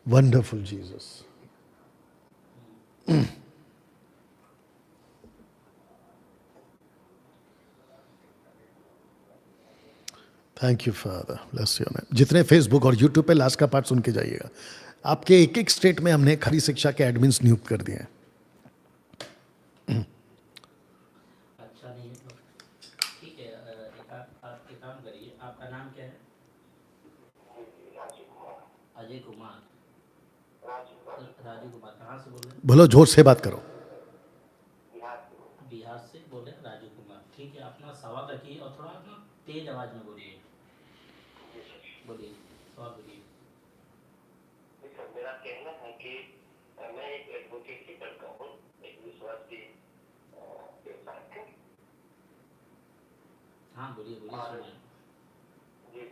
Wonderful Jesus, thank you father, bless your name. जितने फेसबुक और यूट्यूब पे लास्ट का पार्ट सुन के जाइएगा। आपके एक एक स्टेट में हमने खरी शिक्षा के एडमिन्स नियुक्त कर दिए हैं। अच्छा नहीं है तो ठीक है। आप एक काम करिए, आपका नाम क्या है? अजय कुमार। राजू कुमार कहाँ से बोल रहे हैं? बोलो, जोर से बात करो। बिहार से बोले राजू कुमार। ठीक है, अपना सवाल रखिए और थोड़ा अपना तेज आवाज में बोलिए। बोलिए, सवाल बोलिए। सर, मेरा कहना है कि मैं एक एडवोकेसी करता हूँ, एक विश्वासी व्यवसाय के। हाँ बोलिए बोलिए, सुन रहे हैं। जी,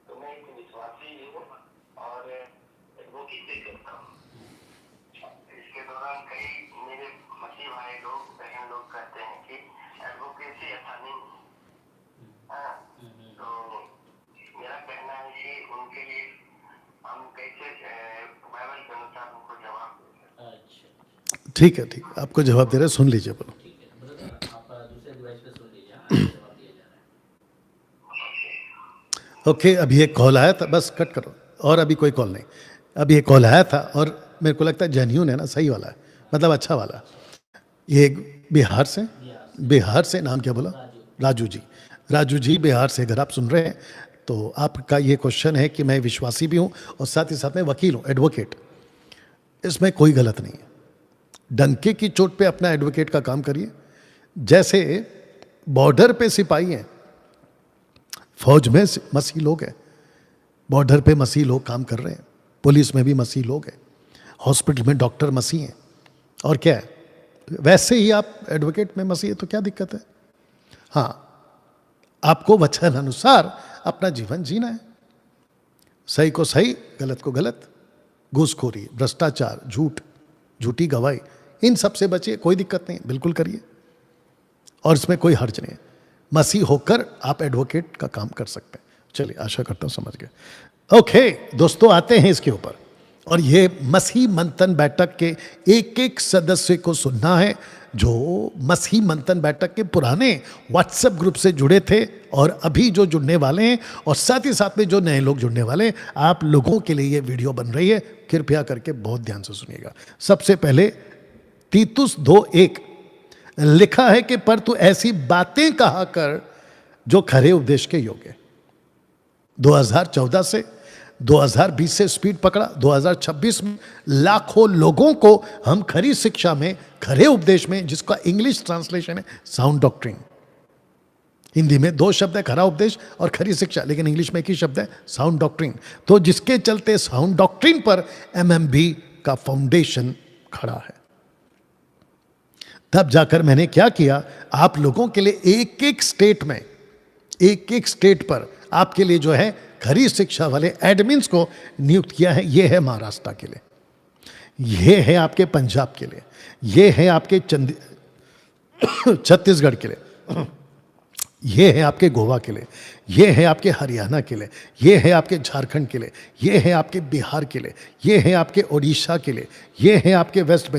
तो मैं एक विश्वासी हूँ और एडवोकेसी करता हूँ। इसके दौरान कई मेरे मसीह भाई लोग, बहन लोग कहते हैं कि एडवोकेसी अच्छा नहीं है। हाँ, तो मेरा कहना है कि उनके लिए हम कैसे बाइबल के अनुसार उनको जवाब दें। अच्छा, ठीक है, ठीक है, आपको जवाब दे रहे हैं, सुन लीजिए। बोलो। ठीक है ब्रदर, आप दूसरे डिवाइस पे सुन लीजिए। हाँ, जवाब दिया जा रहा है। ओके, अभी एक कॉल आया था, बस कट करो। और अभी कोई कॉल नहीं। अभी एक कॉल आया था और मेरे को लगता है जेन्यून है ना, सही वाला है, मतलब अच्छा वाला। ये बिहार से नाम क्या बोला? राजू जी। राजू जी बिहार से अगर आप सुन रहे हैं तो आपका ये क्वेश्चन है कि मैं विश्वासी भी हूँ और साथ ही साथ मैं वकील हूँ, एडवोकेट। इसमें कोई गलत नहीं है। डंके की चोट पे अपना एडवोकेट का काम करिए। जैसे बॉर्डर पे सिपाही हैं, फौज में मसीह लोग हैं, बॉर्डर पे मसीह लोग काम कर रहे हैं, पुलिस में भी मसीह लोग हैं, हॉस्पिटल में डॉक्टर मसीह हैं, और क्या है, वैसे ही आप एडवोकेट में मसीह है तो क्या दिक्कत है? हाँ, आपको वचन अनुसार अपना जीवन जीना है। सही को सही, गलत को गलत, घूसखोरी, भ्रष्टाचार, झूठ, झूठी गवाही, इन सब से बचिए। कोई दिक्कत नहीं, बिल्कुल करिए और इसमें कोई हर्ज नहीं है। मसीह होकर आप एडवोकेट का काम कर सकते हैं। चलिए, आशा करता हूं समझ गए। ओके दोस्तों, आते हैं इसके ऊपर। और ये मसीह मंथन बैठक के एक एक सदस्य को सुनना है जो मसीह मंथन बैठक के पुराने व्हाट्सएप ग्रुप से जुड़े थे और अभी जो जुड़ने वाले हैं, और साथ ही साथ में जो नए लोग जुड़ने वाले हैं। आप लोगों के लिए ये वीडियो बन रही है, कृपया करके बहुत ध्यान से सुनिएगा। सबसे पहले तीतुस 2:1 लिखा है कि पर तू ऐसी बातें कहा कर जो खरे उपदेश के योग्य। 2014 से 2020 से स्पीड पकड़ा, 2026 में लाखों लोगों को हम खरी शिक्षा में, खरे उपदेश में, जिसका इंग्लिश ट्रांसलेशन है साउंड डॉक्ट्रिन। हिंदी में 2 शब्द है, खरा उपदेश और खरी शिक्षा, लेकिन इंग्लिश में एक ही शब्द है, साउंड डॉक्ट्रिन। तो जिसके चलते साउंड डॉक्ट्रिन पर एमएमबी का फाउंडेशन खड़ा है। तब जाकर मैंने क्या किया, आप लोगों के लिए एक एक स्टेट में, एक एक स्टेट पर आपके लिए जो है खरी शिक्षा वाले एडमिन्स को नियुक्त किया है। ये है महाराष्ट्र के लिए, ये है आपके पंजाब के लिए, ये है आपके छत्तीसगढ़ के लिए, ये है आपके गोवा के लिए, ये है आपके हरियाणा के लिए, ये है आपके झारखंड के लिए, ये है आपके बिहार के लिए, ये है आपके उड़ीसा के लिए, ये है आपके वेस्ट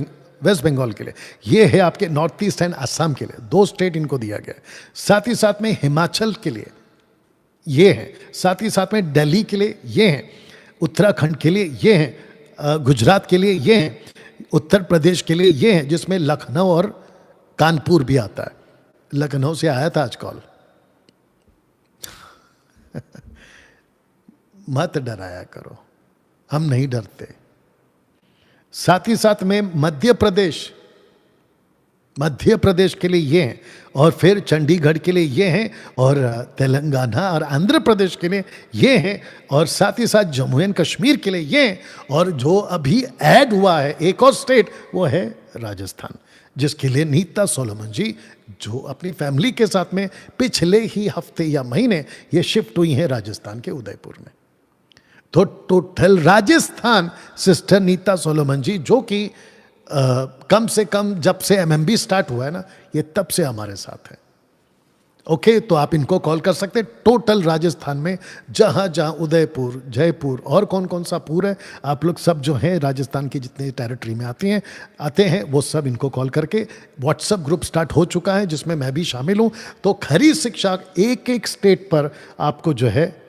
बंगाल के लिए, ये है आपके नॉर्थ ईस्ट एंड असम के लिए। 2 स्टेट इनको दिया गया है। साथ ही साथ में हिमाचल के लिए ये है, साथ ही साथ में दिल्ली के लिए ये है, उत्तराखंड के लिए ये है, गुजरात के लिए ये है, उत्तर प्रदेश के लिए ये है, जिसमें लखनऊ और कानपुर भी आता है। लखनऊ से आया था आज कॉल। मत डराया करो, हम नहीं डरते। साथ ही साथ में मध्य प्रदेश के लिए ये हैं, और फिर चंडीगढ़ के लिए ये हैं, और तेलंगाना और आंध्र प्रदेश के लिए ये हैं, और साथ ही साथ जम्मू एंड कश्मीर के लिए ये हैं, और जो अभी ऐड हुआ है एक और स्टेट, वो है राजस्थान, जिसके लिए नीता सोलोमन जी, जो अपनी फैमिली के साथ में पिछले ही हफ्ते या महीने ये शिफ्ट हुई हैं राजस्थान के उदयपुर में। तो total Rajasthan sister Neeta Solomon ji, जो कि कम से कम जब से एमएमबी स्टार्ट हुआ है ना, ये तब से हमारे साथ है। ओके, तो आप इनको कॉल कर सकते हैं। टोटल राजस्थान में जहां जहां उदयपुर, जयपुर और कौन कौन सा पुर है, आप लोग सब जो हैं राजस्थान की जितने टेरिटरी में आते हैं वो सब इनको कॉल करके, व्हाट्सएप ग्रुप स्टार्ट हो चुका है जिसमें मैं भी शामिल हूं। तो खरी शिक्षा एक एक स्टेट पर आपको जो है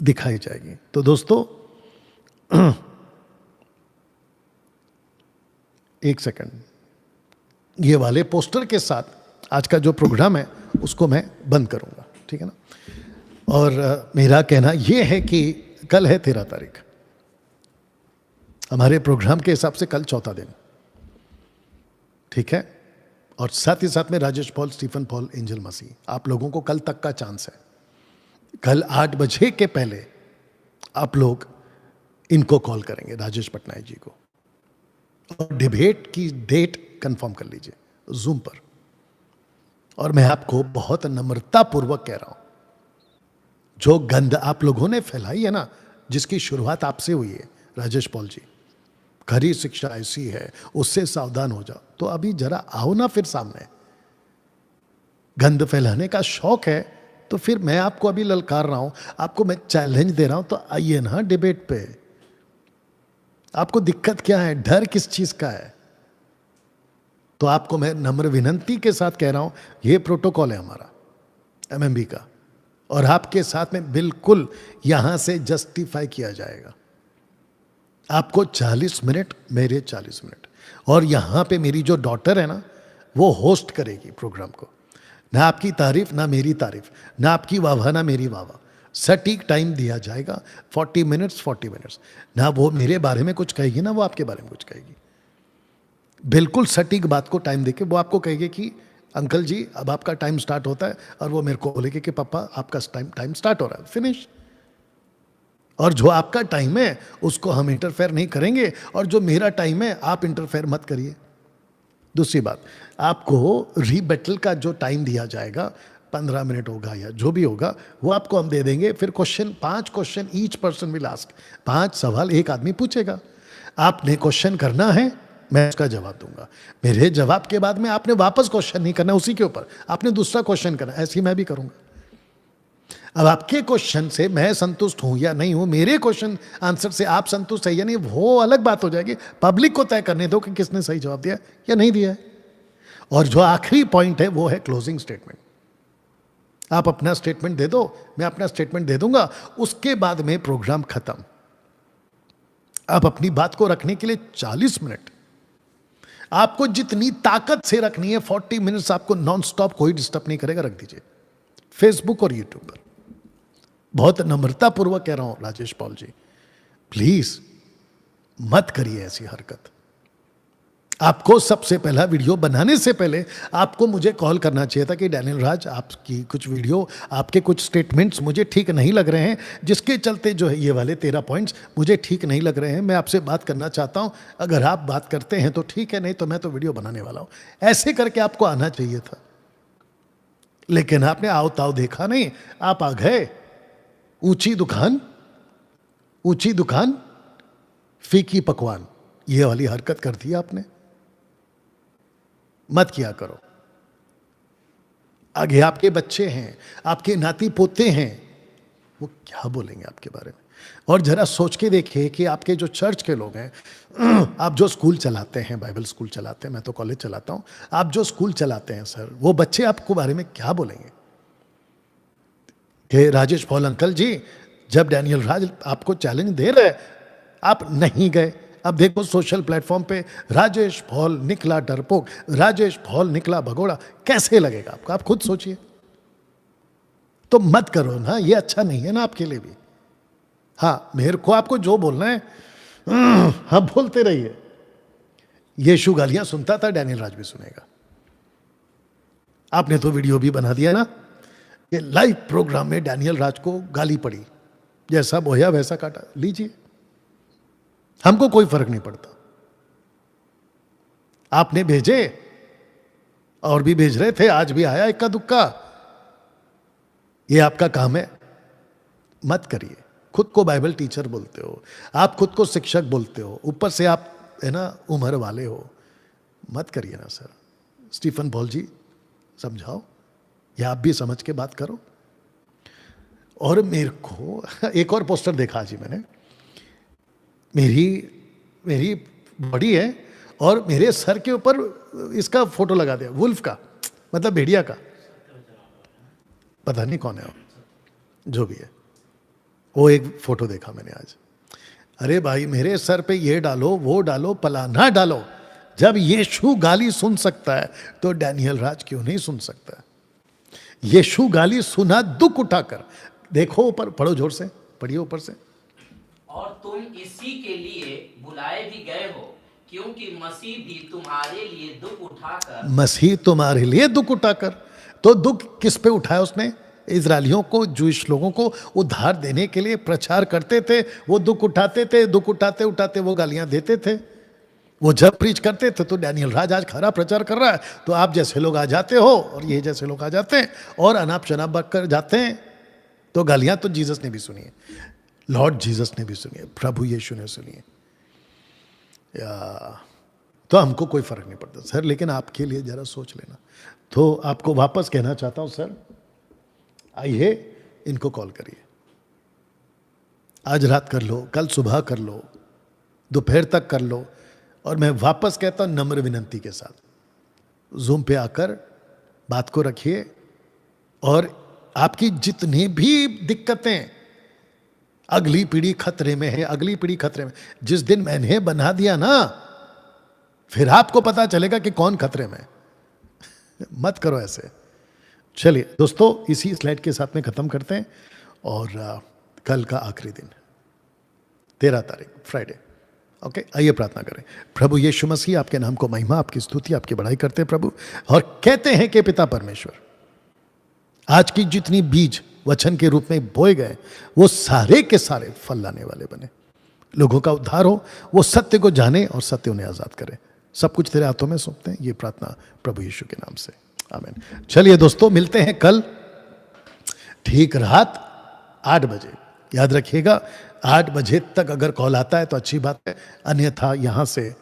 दिखाई जाएगी। तो दोस्तों एक सेकंड, ये वाले पोस्टर के साथ आज का जो प्रोग्राम है उसको मैं बंद करूंगा, ठीक है ना। और मेरा कहना यह है कि कल है 13 तारीख, हमारे प्रोग्राम के हिसाब से कल चौथा दिन, ठीक है। और साथ ही साथ में Rajesh Paul, Stephen Paul, Angel Masih, आप लोगों को कल तक का चांस है। कल 8 बजे के पहले आप लोग इनको कॉल करेंगे, राजेश पटनायक जी को, और डिबेट की डेट कंफर्म कर लीजिए जूम पर। और मैं आपको बहुत नम्रता पूर्वक कह रहा हूं, जो गंद आप लोगों ने फैलाई है ना, जिसकी शुरुआत आपसे हुई है राजेश पॉल जी, खरी शिक्षा ऐसी है, उससे सावधान हो जाओ, तो अभी जरा आओ ना फिर सामने। गंद फैलाने का शौक है तो फिर मैं आपको अभी ललकार रहा हूं, आपको मैं चैलेंज दे रहा हूं, तो आइए ना डिबेट पे। आपको दिक्कत क्या है, डर किस चीज का है? तो आपको मैं नम्र विनंती के साथ कह रहा हूं, यह प्रोटोकॉल है हमारा एमएमबी का, और आपके साथ में बिल्कुल यहां से जस्टिफाई किया जाएगा। आपको 40 मिनट, मेरे 40 मिनट, और यहां पे मेरी जो डॉटर है ना, वो होस्ट करेगी प्रोग्राम को। ना आपकी तारीफ ना मेरी तारीफ, ना आपकी वाह ना मेरी वाह, सटीक टाइम दिया जाएगा, 40 मिनट्स 40 मिनट्स। ना वो मेरे बारे में कुछ कहेगी ना वो आपके बारे में कुछ कहेगी, बिल्कुल सटीक बात को टाइम देके वो आपको कहेगी कि अंकल जी अब आपका टाइम स्टार्ट होता है, और वो मेरे को बोलेगी कि पापा आपका टाइम स्टार्ट हो रहा है, फिनिश। और जो आपका टाइम है उसको हम इंटरफेयर नहीं करेंगे, और जो मेरा टाइम है आप इंटरफेयर मत करिए। दूसरी बात, आपको रीबैटल का जो टाइम दिया जाएगा 15 मिनट होगा या जो भी होगा, वो आपको हम दे देंगे। फिर 5 question each person will ask, 5 सवाल एक आदमी पूछेगा। आपने क्वेश्चन करना है, मैं उसका जवाब दूंगा। मेरे जवाब के बाद में आपने वापस क्वेश्चन नहीं करना, उसी के ऊपर आपने दूसरा क्वेश्चन करना, ऐसे ही मैं भी करूंगा। अब आपके क्वेश्चन से मैं संतुष्ट हूं या नहीं हूं, मेरे क्वेश्चन आंसर से आप संतुष्ट है या नहीं, वो अलग बात हो जाएगी। पब्लिक को तय करने दो कि किसने सही जवाब दिया या नहीं दिया है। और जो आखिरी पॉइंट है वो है क्लोजिंग स्टेटमेंट। आप अपना स्टेटमेंट दे दो, मैं अपना स्टेटमेंट दे दूंगा, उसके बाद में प्रोग्राम खत्म। आप अपनी बात को रखने के लिए 40 मिनट, आपको जितनी ताकत से रखनी है 40 मिनट्स आपको नॉन स्टॉप, कोई डिस्टर्ब नहीं करेगा, रख दीजिए फेसबुक और यूट्यूब पर। बहुत नम्रता पूर्वक कह रहा हूं राजेश पॉल जी, प्लीज मत करिए ऐसी हरकत। आपको सबसे पहला वीडियो बनाने से पहले आपको मुझे कॉल करना चाहिए था कि डैनियल राज, आपकी कुछ वीडियो, आपके कुछ स्टेटमेंट्स मुझे ठीक नहीं लग रहे हैं, जिसके चलते जो है ये वाले 13 पॉइंट्स मुझे ठीक नहीं लग रहे हैं, मैं आपसे बात करना चाहता हूं। अगर आप बात करते हैं तो ठीक है, नहीं तो मैं तो वीडियो बनाने वाला हूं। ऐसे करके आपको आना चाहिए था, लेकिन आपने आओ ताओ देखा नहीं, आप आ गए। ऊंची दुकान फीकी पकवान, ये वाली हरकत कर दी आपने, मत किया करो। आगे आपके बच्चे हैं, आपके नाती पोते हैं, वो क्या बोलेंगे आपके बारे में। और जरा सोच के देखिए कि आपके जो चर्च के लोग हैं, आप जो स्कूल चलाते हैं, बाइबल स्कूल चलाते हैं, मैं तो कॉलेज चलाता हूं, आप जो स्कूल चलाते हैं सर, वो बच्चे आपको बारे में क्या बोलेंगे कि राजेश पॉल अंकल जी, जब डैनियल राज आपको चैलेंज दे रहे आप नहीं गए। अब देखो सोशल प्लेटफॉर्म पे राजेश पॉल निकला डरपोक, राजेश पॉल निकला भगोड़ा, कैसे लगेगा आपको? आप खुद सोचिए। तो मत करो ना, ये अच्छा नहीं है ना आपके लिए भी। हाँ, मेरे को आपको जो बोलना है हाँ बोलते रहिए। यीशु गालियां सुनता था, डैनियल राज भी सुनेगा। आपने तो वीडियो भी बना दिया ना कि लाइव प्रोग्राम में डैनियल राज को गाली पड़ी, जैसा बोया वैसा काटा, लीजिए, हमको कोई फर्क नहीं पड़ता। आपने भेजे और भी भेज रहे थे, आज भी आया इक्का दुक्का, ये आपका काम है, मत करिए। खुद को बाइबल टीचर बोलते हो, आप खुद को शिक्षक बोलते हो, ऊपर से आप है ना उम्र वाले हो, मत करिए ना सर। स्टीफन पॉल जी समझाओ, या आप भी समझ के बात करो। और मेरे को एक और पोस्टर देखा जी मैंने, मेरी बॉडी है और मेरे सर के ऊपर इसका फोटो लगा दिया, वुल्फ का, मतलब भेड़िया का, पता नहीं कौन है वो, जो भी है, वो एक फोटो देखा मैंने आज। अरे भाई, मेरे सर पे ये डालो वो डालो पलाना डालो, जब यीशु गाली सुन सकता है तो डैनियल राज क्यों नहीं सुन सकता? यीशु गाली सुना दुख उठाकर। देखो ऊपर, पढ़ो जोर से, पढ़िए ऊपर से। और तुम तुम इसी के लिए बुलाए भी गए हो, क्योंकि मसीह भी तुम्हारे लिए दुख उठाकर मसीह तुम्हारे लिए दुख उठाकर, तो दुख किस पे उठाया उसने? इजरायलियों को, जूइश लोगों को उद्धार देने के लिए प्रचार करते थे, वो दुख उठाते थे, दुख उठाते उठाते वो गालियां देते थे। वो जब प्रीच करते थे तो डैनियल राज आज खरा प्रचार कर रहा है, तो आप जैसे लोग आ जाते हो और ये जैसे लोग आ जाते हैं और अनाप शनाप बककर जाते हैं, तो गालियां तो जीसस ने भी सुनी है, लॉर्ड जीसस ने भी सुनी है, प्रभु यीशु ने सुनी है। तो हमको कोई फर्क नहीं पड़ता सर, लेकिन आपके लिए जरा सोच लेना। तो आपको वापस कहना चाहता हूं सर, आइए इनको कॉल करिए, आज रात कर लो, कल सुबह कर लो, दोपहर तक कर लो, और मैं वापस कहता हूं नम्र विनंती के साथ, जूम पे आकर बात को रखिए, और आपकी जितनी भी दिक्कतें, अगली पीढ़ी खतरे में है, अगली पीढ़ी खतरे में, जिस दिन मैंने बना दिया ना, फिर आपको पता चलेगा कि कौन खतरे में है। मत करो ऐसे। चलिए दोस्तों, इसी स्लाइड के साथ में खत्म करते हैं, और कल का आखिरी दिन 13 तारीख फ्राइडे। ओके, आइए प्रार्थना करें। प्रभु यीशु मसीह, आपके नाम को महिमा, आपकी स्तुति, आपकी बड़ाई करते हैं प्रभु, और कहते हैं कि पिता परमेश्वर, आज की जितनी बीज वचन के रूप में बोए गए, वो सारे के सारे फल लाने वाले बने, लोगों का उद्धार हो, वो सत्य को जाने और सत्य उन्हें आजाद करे। सब कुछ तेरे हाथों में सौंपते हैं, ये प्रार्थना प्रभु यीशु के नाम से, आमीन। चलिए दोस्तों, मिलते हैं कल ठीक रात 8 बजे। याद रखिएगा, 8 बजे तक अगर कॉल आता है तो अच्छी बात है, अन्यथा यहां से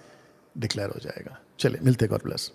डिक्लेयर हो जाएगा। चलिए मिलते हैं, गॉड ब्लेस।